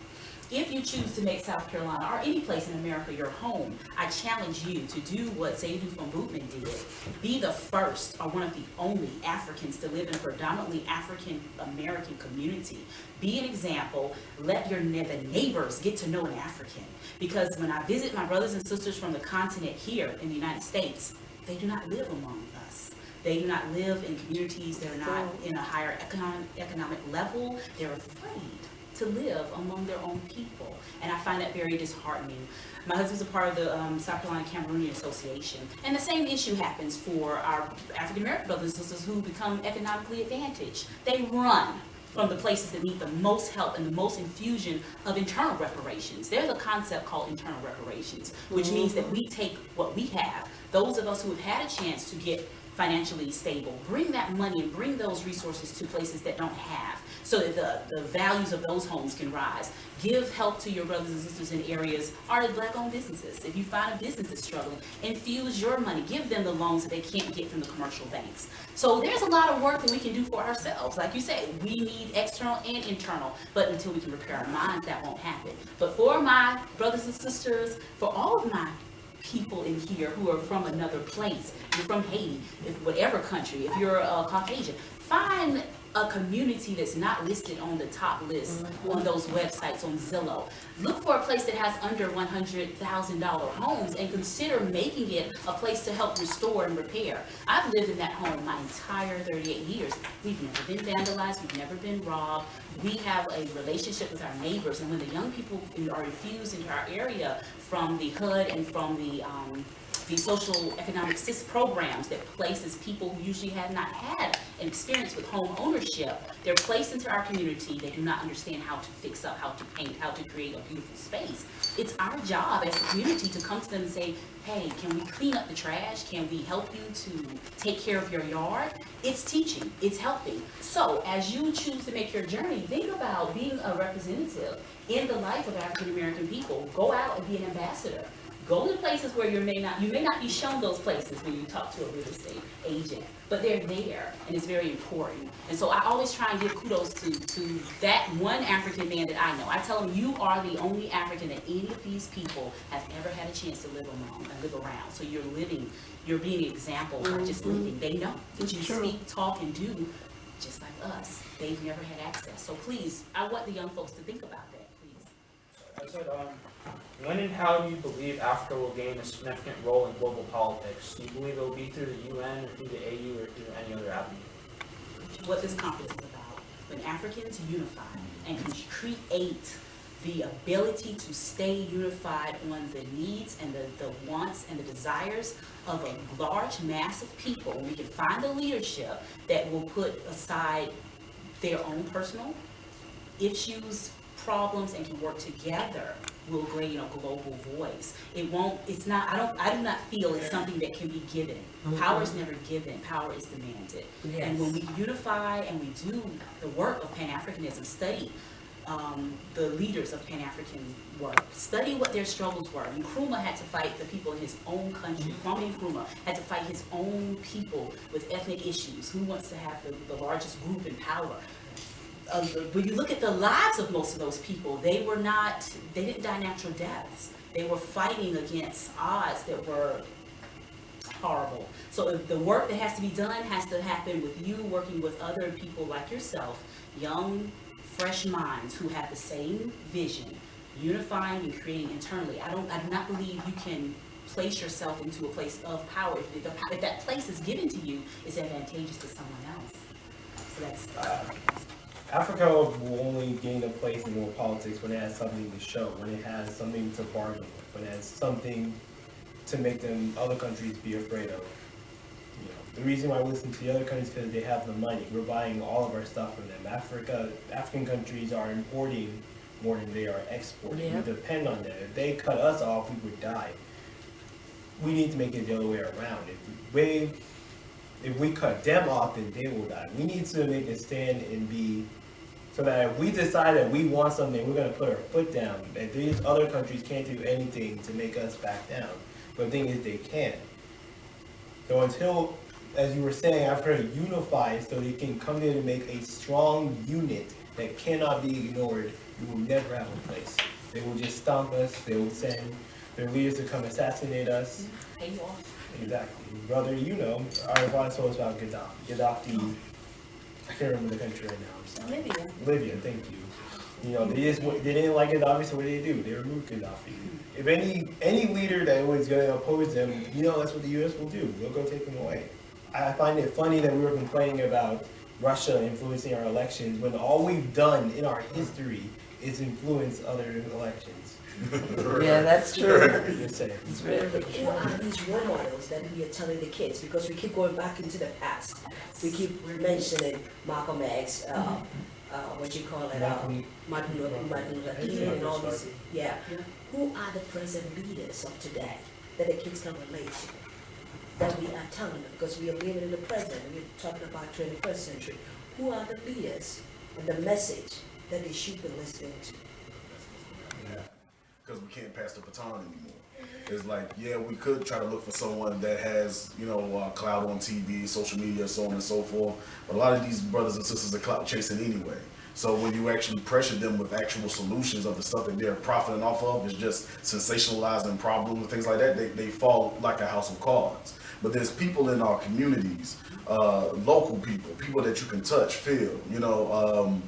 If you choose to make South Carolina or any place in America your home, I challenge you to do what Seydou from Bootman did. Be the first or one of the only Africans to live in a predominantly African American community. Be an example. Let your neighbors get to know an African. Because when I visit my brothers and sisters from the continent here in the United States, they do not live among us. They do not live in communities. They're not in a higher economic level. They're afraid to live among their own people. And I find that very disheartening. My husband's a part of the South Carolina Cameroonian Association. And the same issue happens for our African American brothers and sisters who become economically advantaged. They run from the places that need the most help and the most infusion of internal reparations. There's a concept called internal reparations, which means that we take what we have, those of us who have had a chance to get financially stable, bring that money and bring those resources to places that don't have, so that the values of those homes can rise. Give help to your brothers and sisters in areas, are Black-owned businesses. If you find a business that's struggling, infuse your money. Give them the loans that they can't get from the commercial banks. So there's a lot of work that we can do for ourselves. Like you said, we need external and internal, but until we can repair our minds, that won't happen. But for my brothers and sisters, for all of my people in here who are from another place, you're from Haiti, whatever country, if you're a Caucasian, find a community that's not listed on the top list on those websites on Zillow. Look for a place that has under $100,000 homes and consider making it a place to help restore and repair. I've lived in that home my entire 38 years. We've never been vandalized, we've never been robbed. We have a relationship with our neighbors, and when the young people are infused into our area from the HUD and from the social economic assist programs that places people who usually have not had an experience with home ownership, they're placed into our community. They do not understand how to fix up, how to paint, how to create a beautiful space. It's our job as a community to come to them and say, hey, can we clean up the trash? Can we help you to take care of your yard? It's teaching, it's helping. So as you choose to make your journey, think about being a representative in the life of African American people. Go out and be an ambassador. Go to places where you may not be shown those places when you talk to a real estate agent, but they're there, and it's very important. And so I always try and give kudos to that one African man that I know. I tell him, you are the only African that any of these people has ever had a chance to live among and live around. So you're being an example, not just living. They know that you speak, talk, and do just like us. They've never had access. So please, I want the young folks to think about that, please. I said, when and how do you believe Africa will gain a significant role in global politics? Do you believe it will be through the UN or through the AU or through any other avenue? What this conference is about, when Africans unify and can create the ability to stay unified on the needs and the wants and the desires of a large mass of people, when we can find the leadership that will put aside their own personal issues, problems, and can work together, will gain a global voice. I do not feel it's something that can be given. Power is never given, power is demanded. Yes. And when we unify and we do the work of Pan-Africanism, study the leaders of Pan-African work, study what their struggles were. Nkrumah had to fight the people in his own country. Kwame Nkrumah had to fight his own people with ethnic issues. Who wants to have the largest group in power? When you look at the lives of most of those people, they didn't die natural deaths. They were fighting against odds that were horrible. So if the work that has to be done has to happen with you working with other people like yourself, young, fresh minds who have the same vision, unifying and creating internally. I do not believe you can place yourself into a place of power. If that place is given to you, it's advantageous to someone else. So that's Africa will only gain a place in world politics when it has something to show, when it has something to bargain with, when it has something to make them other countries be afraid of. You know, the reason why we listen to the other countries is because they have the money. We're buying all of our stuff from them. African countries are importing more than they are exporting. Yeah. We depend on them. If they cut us off, we would die. We need to make it the other way around. If we cut them off, then they will die. We need to make a stand and be, so that if we decide that we want something, we're going to put our foot down. That these other countries can't do anything to make us back down. But the thing is, they can. So until, as you were saying, Africa unifies so they can come together and make a strong unit that cannot be ignored, we will never have a place. They will just stomp us. They will send their leaders to come assassinate us. pay you off. Exactly. Brother, you know, our advice was about Gaddafi. Gaddafi, I can't remember the country right now, I'm sorry. Libya. Libya, thank you. You know, they didn't like Gaddafi, so what did they do? They removed Gaddafi. If any leader that was going to oppose them, you know, that's what the U.S. will do. We'll go take them away. I find it funny that we were complaining about Russia influencing our elections when all we've done in our history is influence other elections. Yeah, that's true. Just saying. It's very Who are these role models that we are telling the kids? Because we keep going back into the past. We keep mentioning Malcolm X, what you call it, Martin Luther King and all these. Yeah. Who are the present leaders of today that the kids can relate to? That we are telling them, because we are living in the present. We're talking about 21st century. Who are the leaders and the message that they should be listening to? Because we can't pass the baton anymore. It's like, yeah, we could try to look for someone that has, you know, clout on TV, social media, so on and so forth. But a lot of these brothers and sisters are clout chasing anyway. So when you actually pressure them with actual solutions of the stuff that they're profiting off of, is just sensationalizing problems and things like that, they fall like a house of cards. But there's people in our communities, local people that you can touch, feel, you know,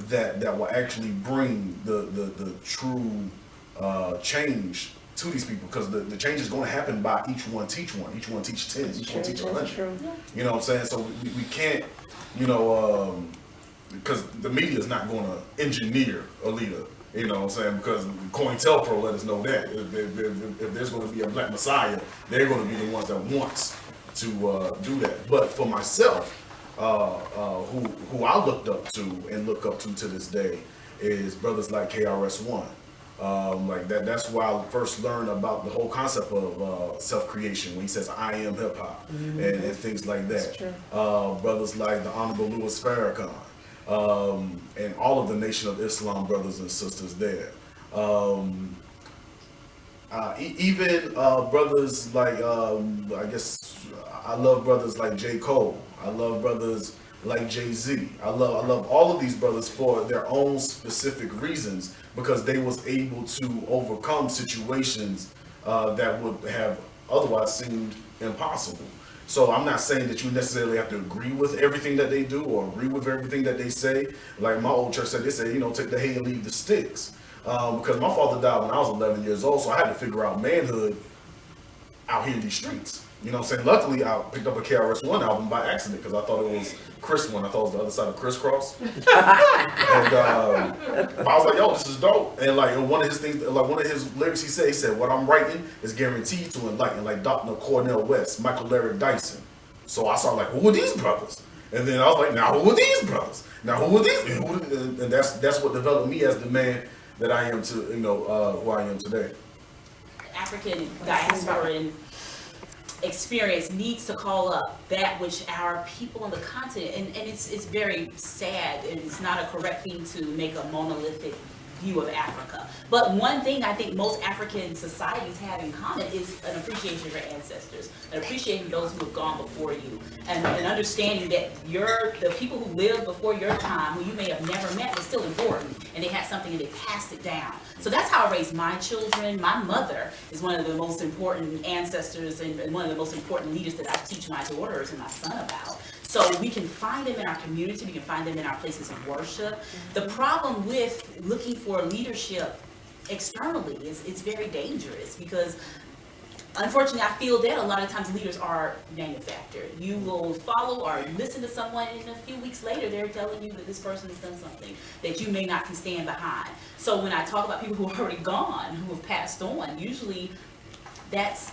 that will actually bring the true change to these people, because the change is going to happen by each one teach 10, each one teach 100. You know what I'm saying? So we can't, you know, because the media is not going to engineer a leader. You know what I'm saying? Because COINTELPRO let us know that if there's going to be a black messiah, they're going to be the ones that wants to do that. But for myself, who I looked up to and look up to this day is brothers like KRS-One. Like that's why I first learned about the whole concept of self-creation when he says I am hip-hop and things like that. Brothers like the Honorable Louis Farrakhan and all of the Nation of Islam brothers and sisters there. Even brothers like, I guess I love brothers like J. Cole. I love brothers like Jay-Z. I love all of these brothers for their own specific reasons, because they was able to overcome situations that would have otherwise seemed impossible. So I'm not saying that you necessarily have to agree with everything that they do or agree with everything that they say. Like my old church said, they say, you know, take the hay and leave the sticks. Because my father died when I was 11 years old, so I had to figure out manhood out here in these streets. You know what I'm saying? Luckily, I picked up a KRS-One album by accident because I thought it was Chris One. I thought it was the other side of Crisscross. And I was like, yo, this is dope. And like one of his things, like one of his lyrics he said, what I'm writing is guaranteed to enlighten, like Dr. Cornel West, Michael Eric Dyson. So I started like, who are these brothers? And then I was like, now who are these brothers? Now who are these? And that's what developed me as the man that I am to, you know, who I am today. African diasporan experience needs to call up that which our people on the continent, and it's very sad, and it's not a correct thing to make a monolithic view of Africa. But one thing I think most African societies have in common is an appreciation of your ancestors, an appreciation of those who have gone before you, and an understanding that the people who lived before your time, who you may have never met, was still important, and they had something and they passed it down. So that's how I raised my children. My mother is one of the most important ancestors and one of the most important leaders that I teach my daughters and my son about. So we can find them in our community, we can find them in our places of worship. The problem with looking for leadership externally is it's very dangerous, because unfortunately, I feel that a lot of times leaders are manufactured. You will follow or listen to someone, and a few weeks later, they're telling you that this person has done something that you may not can stand behind. So when I talk about people who are already gone, who have passed on, usually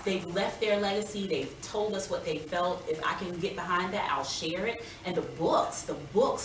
they've left their legacy, they've told us what they felt. If I can get behind that, I'll share it. And the books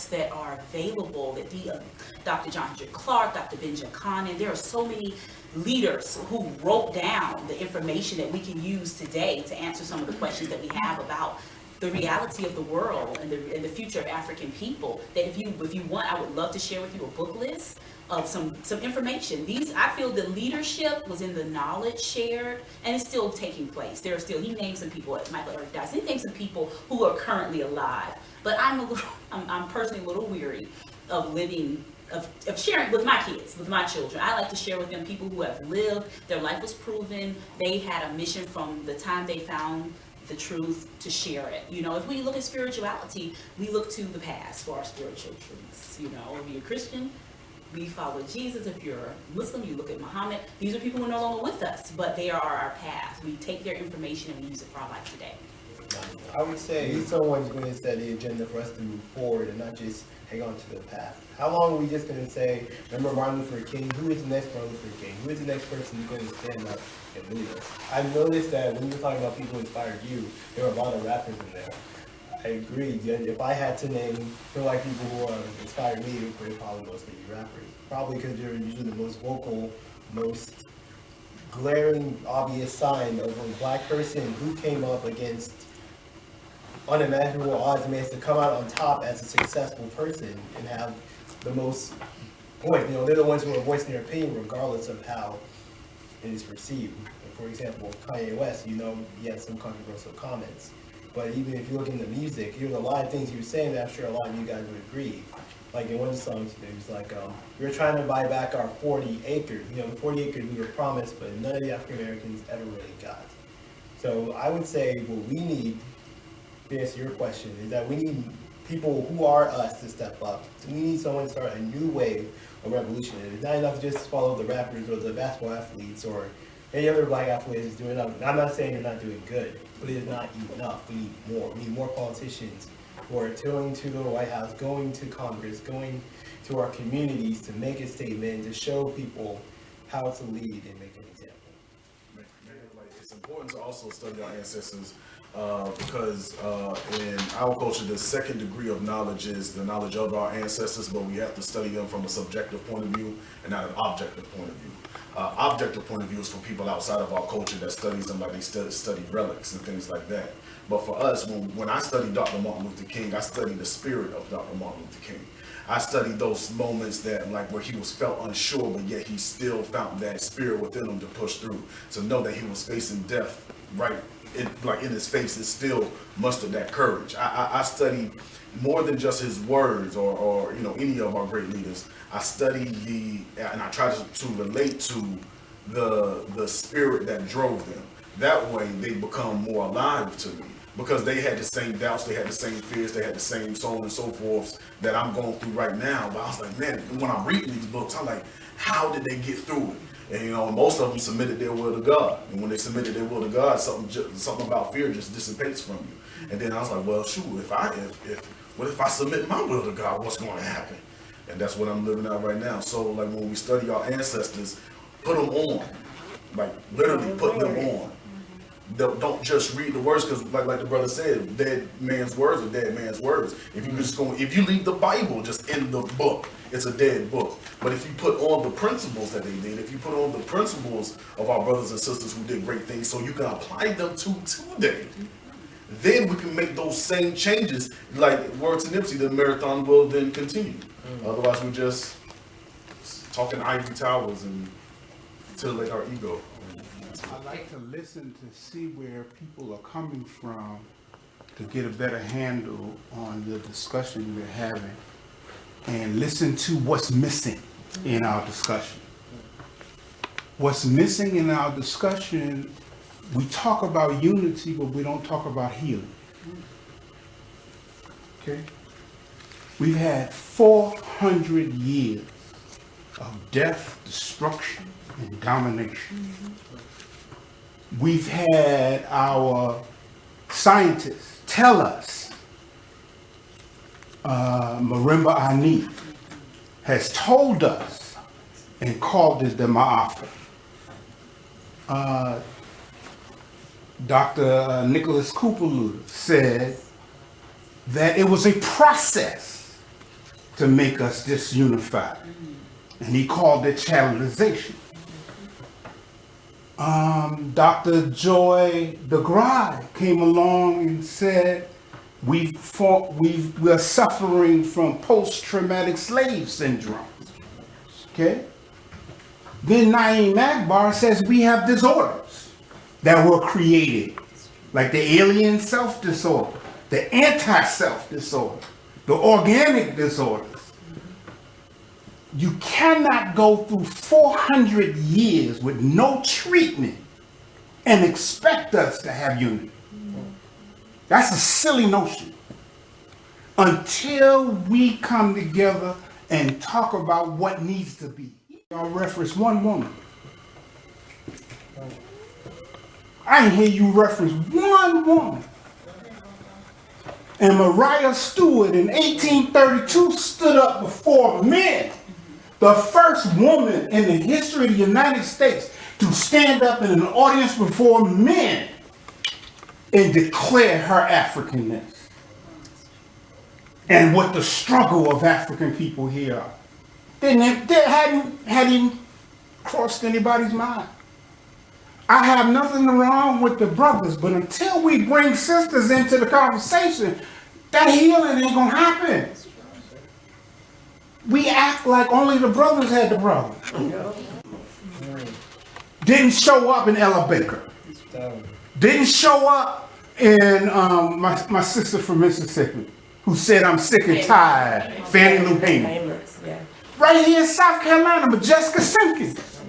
that are available, that Dr. John Henrik Clark, Dr. Benjamin Conant, there are so many leaders who wrote down the information that we can use today to answer some of the questions that we have about the reality of the world and the future of African people. That if you want, I would love to share with you a book list of some information. I feel the leadership was in the knowledge shared, and it's still taking place. He named some people, Michael Eric Dyson, he named some people who are currently alive. But I'm personally a little weary of living, of sharing with my kids, with my children. I like to share with them people who have lived, their life was proven, they had a mission from the time they found the truth to share it. If we look at spirituality, we look to the past for our spiritual truths. If you're a Christian, we follow Jesus. If you're a Muslim, you look at Muhammad. These are people who are no longer with us, but they are our path. We take their information and we use it for our life today. I would say someone's going to set the agenda for us to move forward and not just hang on to the past. How long are we just going to say, remember Martin Luther King? Who is the next Martin Luther King? Who is the next person who's going to stand up and lead us? I've noticed that when you're talking about people who inspired you, there are a lot of rappers in there. I agree. If I had to name like people who inspired me, it would probably mostly be rappers. Probably because they're usually the most vocal, most glaring, obvious sign of a black person who came up against unimaginable odds and managed to come out on top as a successful person and have the most voice. They're the ones who are voicing their opinion regardless of how it is perceived. For example, Kanye West, he had some controversial comments. But even if you look into music, there's a lot of things he was saying that I'm sure a lot of you guys would agree. Like in one of the songs, it was like, we're trying to buy back our 40 acres. The 40 acres we were promised, but none of the African Americans ever really got. So I would say what we need, to answer your question, is that we need people who are us to step up. So we need someone to start a new wave of revolution. It's not enough to just follow the rappers or the basketball athletes or any other black athletes is doing enough. I'm not saying they're not doing good, but it is not enough. We need more. We need more politicians who are going to the White House, going to Congress, going to our communities to make a statement, to show people how to lead and make an example. It's important to also study our ancestors because in our culture, the second degree of knowledge is the knowledge of our ancestors, but we have to study them from a subjective point of view and not an objective point of view. Objective point of view is for people outside of our culture that studies them, like they study relics and things like that. But for us, when I studied Dr. Martin Luther King, I studied the spirit of Dr. Martin Luther King. I studied those moments that, like, where he was felt unsure, but yet he still found that spirit within him to push through. To know that he was facing death right in his face, it still mustered that courage. I studied more than just his words or any of our great leaders. I study and I try to relate to the spirit that drove them. That way they become more alive to me because they had the same doubts, they had the same fears, they had the same so on and so forth that I'm going through right now. But I was like, man, when I'm reading these books, I'm like, how did they get through it? And most of them submitted their will to God. And when they submitted their will to God, something about fear just dissipates from you. And then I was like, well, shoot, what if I submit my will to God? What's going to happen? And that's what I'm living out right now. So, like, when we study our ancestors, put them on. Like, literally put them on. Don't just read the words, because like the brother said, dead man's words are dead man's words. If you leave the Bible just in the book, it's a dead book. But if you put on the principles that they did, if you put on the principles of our brothers and sisters who did great things, so you can apply them to today, then we can make those same changes. Like word to Nipsey, the marathon will then continue. Otherwise, we're just talking ivory towers and titillate our ego. I like to listen to see where people are coming from to get a better handle on the discussion we're having and listen to what's missing in our discussion. What's missing in our discussion, we talk about unity, but we don't talk about healing. Okay? We've had 400 years of death, destruction, and domination. we've had our scientists tell us, Marimba Ani has told us and called it the Ma'afa. Dr. Nicholas Kupalua said that it was a process to make us disunified, and he called it chattelization. Dr. Joy DeGraw came along and said we're suffering from post-traumatic slave syndrome. Okay? Then Naeem Akbar says we have disorders that were created, like the alien self disorder, the anti-self disorder, the organic disorders. You cannot go through 400 years with no treatment and expect us to have unity. That's a silly notion. Until we come together and talk about what needs to be. I'll reference one woman. I didn't hear you reference one woman. And Mariah Stewart in 1832 stood up before men. The first woman in the history of the United States to stand up in an audience before men and declare her Africanness and what the struggle of African people here are. That hadn't crossed anybody's mind. I have nothing wrong with the brothers, but until we bring sisters into the conversation, that healing ain't gonna happen. We act like only the brothers had the problem. Didn't show up in Ella Baker. Didn't show up in my sister from Mississippi, who said I'm sick and tired, Fannie Lou Hamer. Right here in South Carolina, Majeska Simpkins,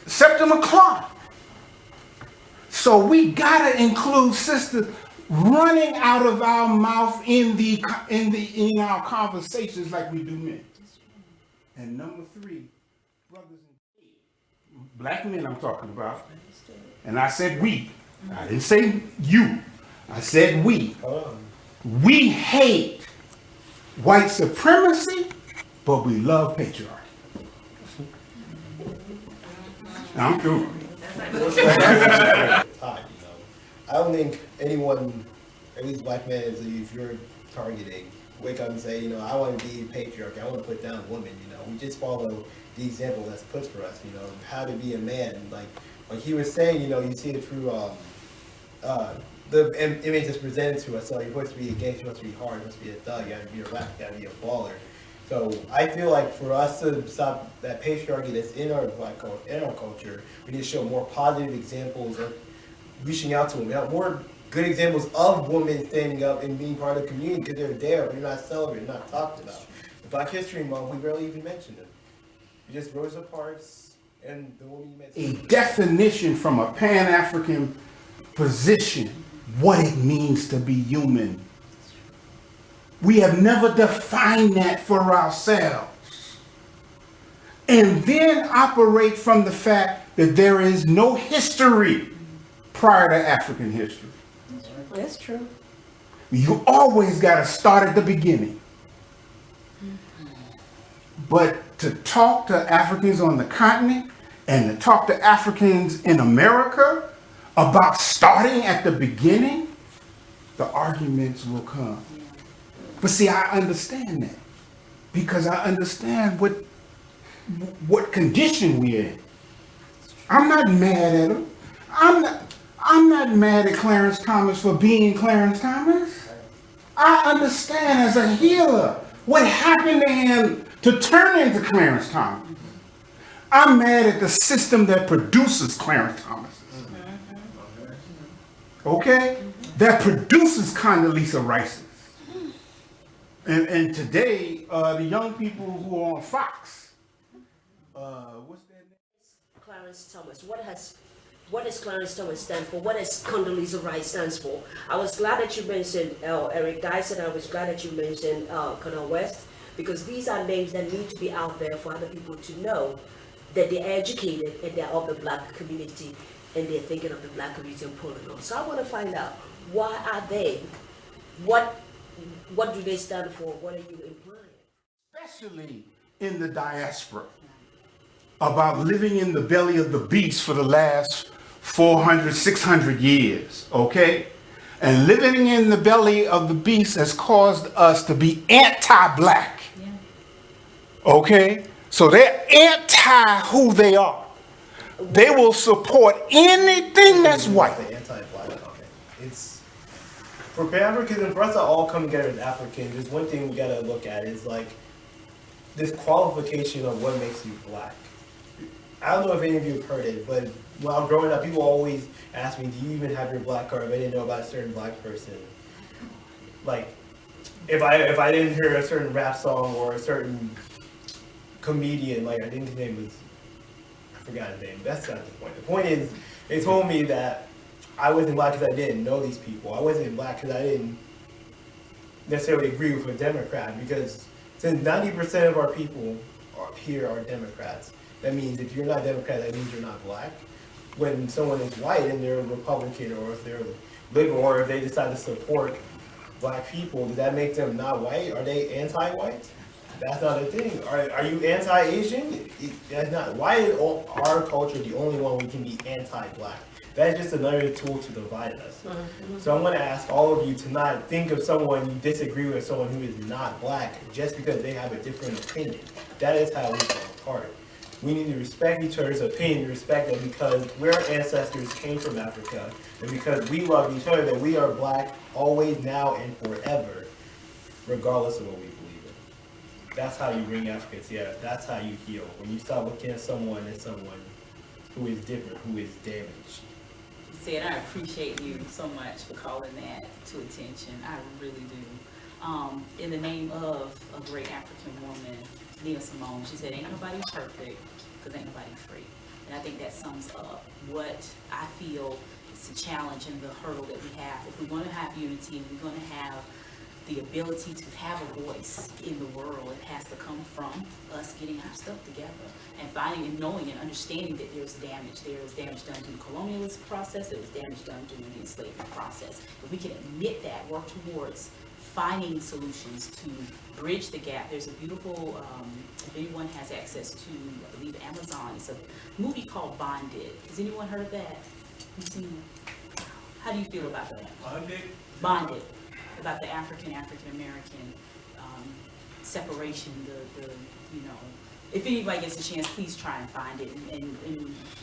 Septima Clark. So we gotta include sisters running out of our mouth in our conversations like we do men. And number 3, brothers and black men I'm talking about. And I said we. I didn't say you. I said we. We hate white supremacy, but we love patriarchy. I'm through. I don't think anyone, at least black men, if you're targeting, wake up and say, I want to be patriarchy, I want to put down women, we just follow the example that's put for us, how to be a man. Like he was saying, you see it through the image that's presented to us. So you're supposed to be a gangster, you're supposed to be hard, you're supposed to be a thug, you gotta be a rap, you gotta be a baller. So I feel like for us to stop that patriarchy that's in our culture, we need to show more positive examples of reaching out to them. We have more good examples of women standing up and being part of the community because they're there, but they're not celebrated, not talked about. The Black History Month, we barely even mentioned them. We just Rosa Parks and the woman you mentioned. A definition from a Pan-African position, what it means to be human. We have never defined that for ourselves. And then operate from the fact that there is no history prior to African history. That's true. You always got to start at the beginning. But to talk to Africans on the continent and to talk to Africans in America about starting at the beginning, the arguments will come. But see, I understand that because I understand what condition we're in. I'm not mad at him. I'm not mad at Clarence Thomas for being Clarence Thomas. I understand as a healer what happened to him to turn into Clarence Thomas. I'm mad at the system that produces Clarence Thomas. Okay? That produces Condoleezza Rice's. And today, the young people who are on Fox, what's their name? Clarence Thomas. What does Clarence Thomas stand for? What does Condoleezza Rice stands for? I was glad that you mentioned Eric Dyson. I was glad that you mentioned Cornel West, because these are names that need to be out there for other people to know that they're educated and they're of the black community. and they're thinking of the black community and pulling on. So I want to find out, why are they? What do they stand for? What are you implying? Especially in the diaspora, about living in the belly of the beast for the last 400, 600 years, okay? And living in the belly of the beast has caused us to be anti-black, okay? So they're anti who they are. They will support anything that's white. The anti-black, okay. It's for Pan-Africans and for us to all come together as Africans. There's one thing we gotta look at is like this qualification of what makes you black. I don't know if any of you have heard it, but while growing up, people always ask me, "Do you even have your black card?" If I didn't know about a certain black person, like if I didn't hear a certain rap song or a certain comedian, like I think his name was. I forgot his name. That's not the point. The point is, they told me that I wasn't black because I didn't know these people. I wasn't black because I didn't necessarily agree with a Democrat. Because since 90% of our people here are Democrats, that means if you're not Democrat, that means you're not black. When someone is white and they're a Republican, or if they're liberal, or if they decide to support black people, does that make them not white? Are they anti-white? That's not a thing. Are you anti-Asian? That's not. Why is our culture the only one we can be anti-black? That's just another tool to divide us. So I'm going to ask all of you to not think of someone you disagree with, someone who is not black, just because they have a different opinion. That is how we fall apart. We need to respect each other's opinion, respect that because our ancestors came from Africa, and because we love each other, that we are black always, now, and forever, regardless of what we believe in. That's how you bring Africa together. That's how you heal. When you stop looking at someone as someone who is different, who is damaged. Said, I appreciate you so much for calling that to attention. I really do. In the name of a great African woman, Nina Simone, she said, ain't nobody perfect because ain't nobody free. And I think that sums up what I feel is the challenge and the hurdle that we have. If we're going to have unity and we're going to have the ability to have a voice in the world, it has to come from us getting our stuff together and finding and knowing and understanding that there's damage. There is damage done through the colonialist process, there was damage done during the enslavement process. If we can admit that, work towards finding solutions to bridge the gap. There's a beautiful, if anyone has access to, I believe, Amazon, it's a movie called Bonded. Has anyone heard of that? You've seen it? How do you feel about that? Bonded. About the African-American separation, if anybody gets a chance, please try and find it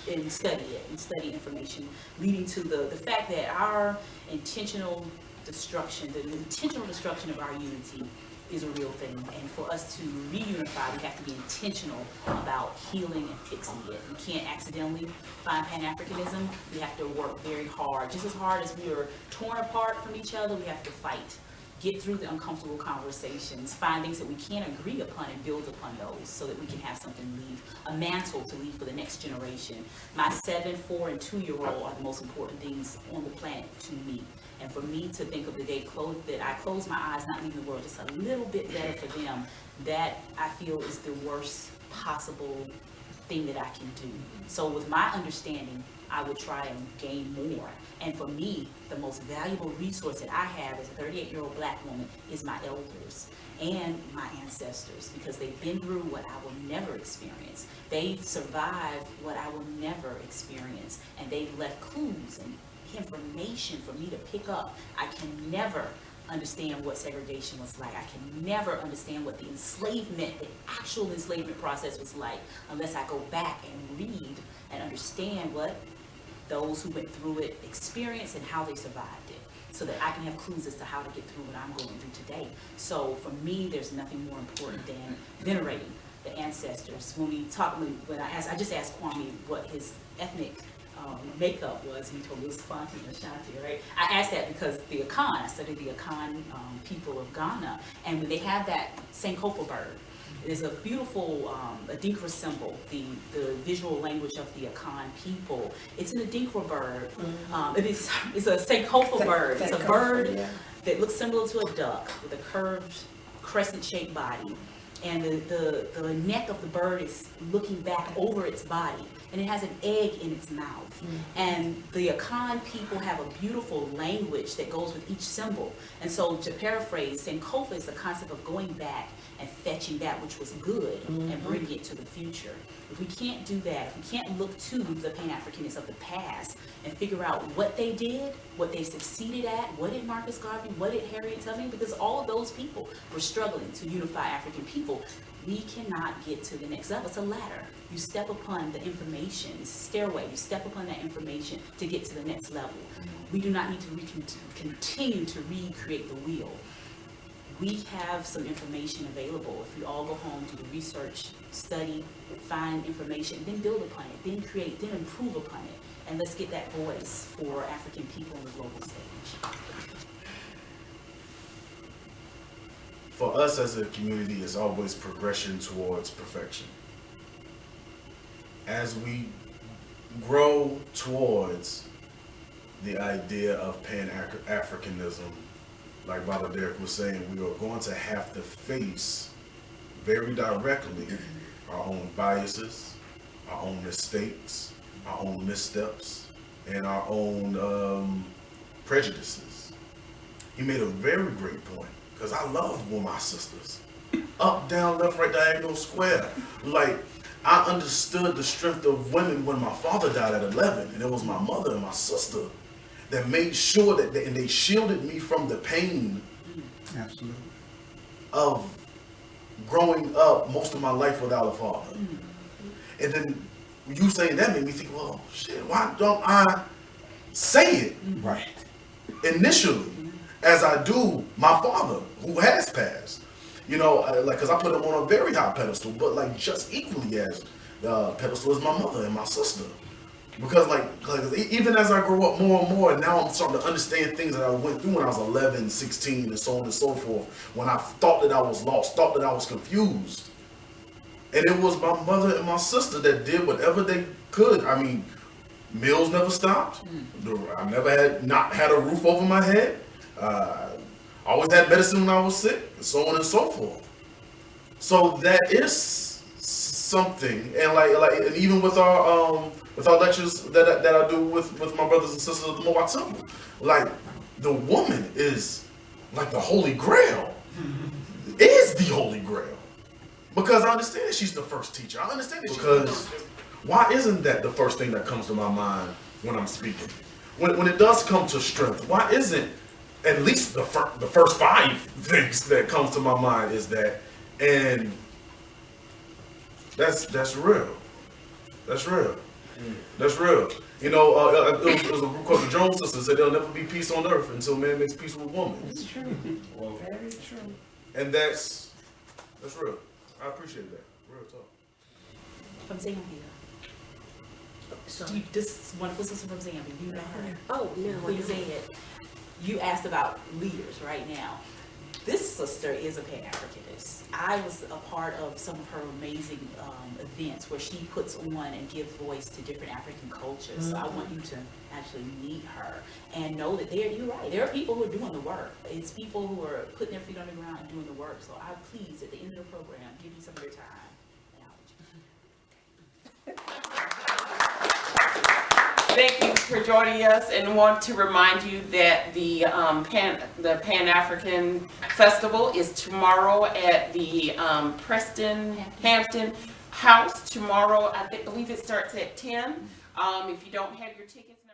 and study it and study information leading to the fact that our intentional destruction, the intentional destruction of our unity is a real thing. And for us to reunify, we have to be intentional about healing and fixing it. We can't accidentally find Pan-Africanism. We have to work very hard. Just as hard as we are torn apart from each other, we have to fight. Get through the uncomfortable conversations, find things that we can't agree upon and build upon those so that we can have something leave, a mantle to leave for the next generation. My 7, 4, and 2-year-old are the most important things on the planet to me. And for me to think of the day that I close my eyes, not leaving the world just a little bit better for them, that I feel is the worst possible thing that I can do. So with my understanding, I would try and gain more. And for me, the most valuable resource that I have as a 38-year-old black woman is my elders and my ancestors, because they've been through what I will never experience. They've survived what I will never experience, and they've left clues and information for me to pick up. I can never understand what segregation was like. I can never understand what the enslavement, the actual enslavement process was like, unless I go back and read and understand what those who went through it experienced and how they survived it, so that I can have clues as to how to get through what I'm going through today. So for me, there's nothing more important than venerating the ancestors. When I just asked Kwame what his ethnic makeup was, he told me it was Fanti and Ashanti, right? I asked that because the Akan, I studied the Akan people of Ghana, and when they have that Sankofa bird, there's a beautiful Adinkra symbol, the visual language of the Akan people. It's an Adinkra bird. It's a Sankofa bird. It's a bird that looks similar to a duck with a curved crescent-shaped body. And the neck of the bird is looking back over its body, and it has an egg in its mouth. And the Akan people have a beautiful language that goes with each symbol. And so, to paraphrase, Sankofa is the concept of going back and fetching that which was good and bringing it to the future. If we can't do that, if we can't look to the Pan-Africanists of the past and figure out what they did, what they succeeded at, what did Marcus Garvey, what did Harriet Tubman, because all of those people were struggling to unify African people, we cannot get to the next level. It's a ladder. You step upon the information, it's a stairway, you step upon that information to get to the next level. We do not need to continue to recreate the wheel. We have some information available. If we all go home, do the research, study, find information, then build upon it, then create, then improve upon it. And let's get that voice for African people on the global stage. For us as a community, it's always progression towards perfection. As we grow towards the idea of Pan-Africanism, like Brother Derek was saying, we are going to have to face very directly our own biases, our own mistakes, our own missteps, and our own prejudices. He made a very great point, because I love with my sisters. Up, down, left, right, diagonal, square. Like, I understood the strength of women when my father died at 11, and it was my mother and my sister that made sure that they shielded me from the pain Absolutely. of growing up most of my life without a father. And then you saying that made me think, well, shit, why don't I say it Right. initially as I do my father who has passed? You know, like, because I put him on a very high pedestal, but like just equally as pedestal as my mother and my sister. Because like even as I grow up more and more, now I'm starting to understand things that I went through when I was 11, 16, and so on and so forth. When I thought that I was lost, thought that I was confused. And it was my mother and my sister that did whatever they could. I mean, meals never stopped. I never not had a roof over my head. I always had medicine when I was sick, and so on and so forth. So that is something, and and even with our lectures that I do with my brothers and sisters of the Moab Temple, like the woman is like the Holy Grail, is the Holy Grail, because I understand that she's the first teacher. I understand that because why isn't that the first thing that comes to my mind when I'm speaking? When it does come to strength, why isn't at least the first 5 things that comes to my mind is that, and that's real. That's real. That's real. You know, it was a group called the Jones Sisters said there'll never be peace on earth until man makes peace with woman. It's true. Very true. And that's real. I appreciate that. Real talk. From Zambia. Sorry. This wonderful sister from Zambia, you know her. Oh, no. Queen Zed. You asked about leaders right now. This sister is a Pan-Africanist. I was a part of some of her amazing events where she puts on and gives voice to different African cultures. So I want you to actually meet her and know that you're right. There are people who are doing the work. It's people who are putting their feet on the ground and doing the work. So I please, at the end of the program, give you some of your time. Thank you for joining us, and want to remind you that the Pan-African Festival is tomorrow at the Hampton House tomorrow. I believe it starts at 10. If you don't have your tickets.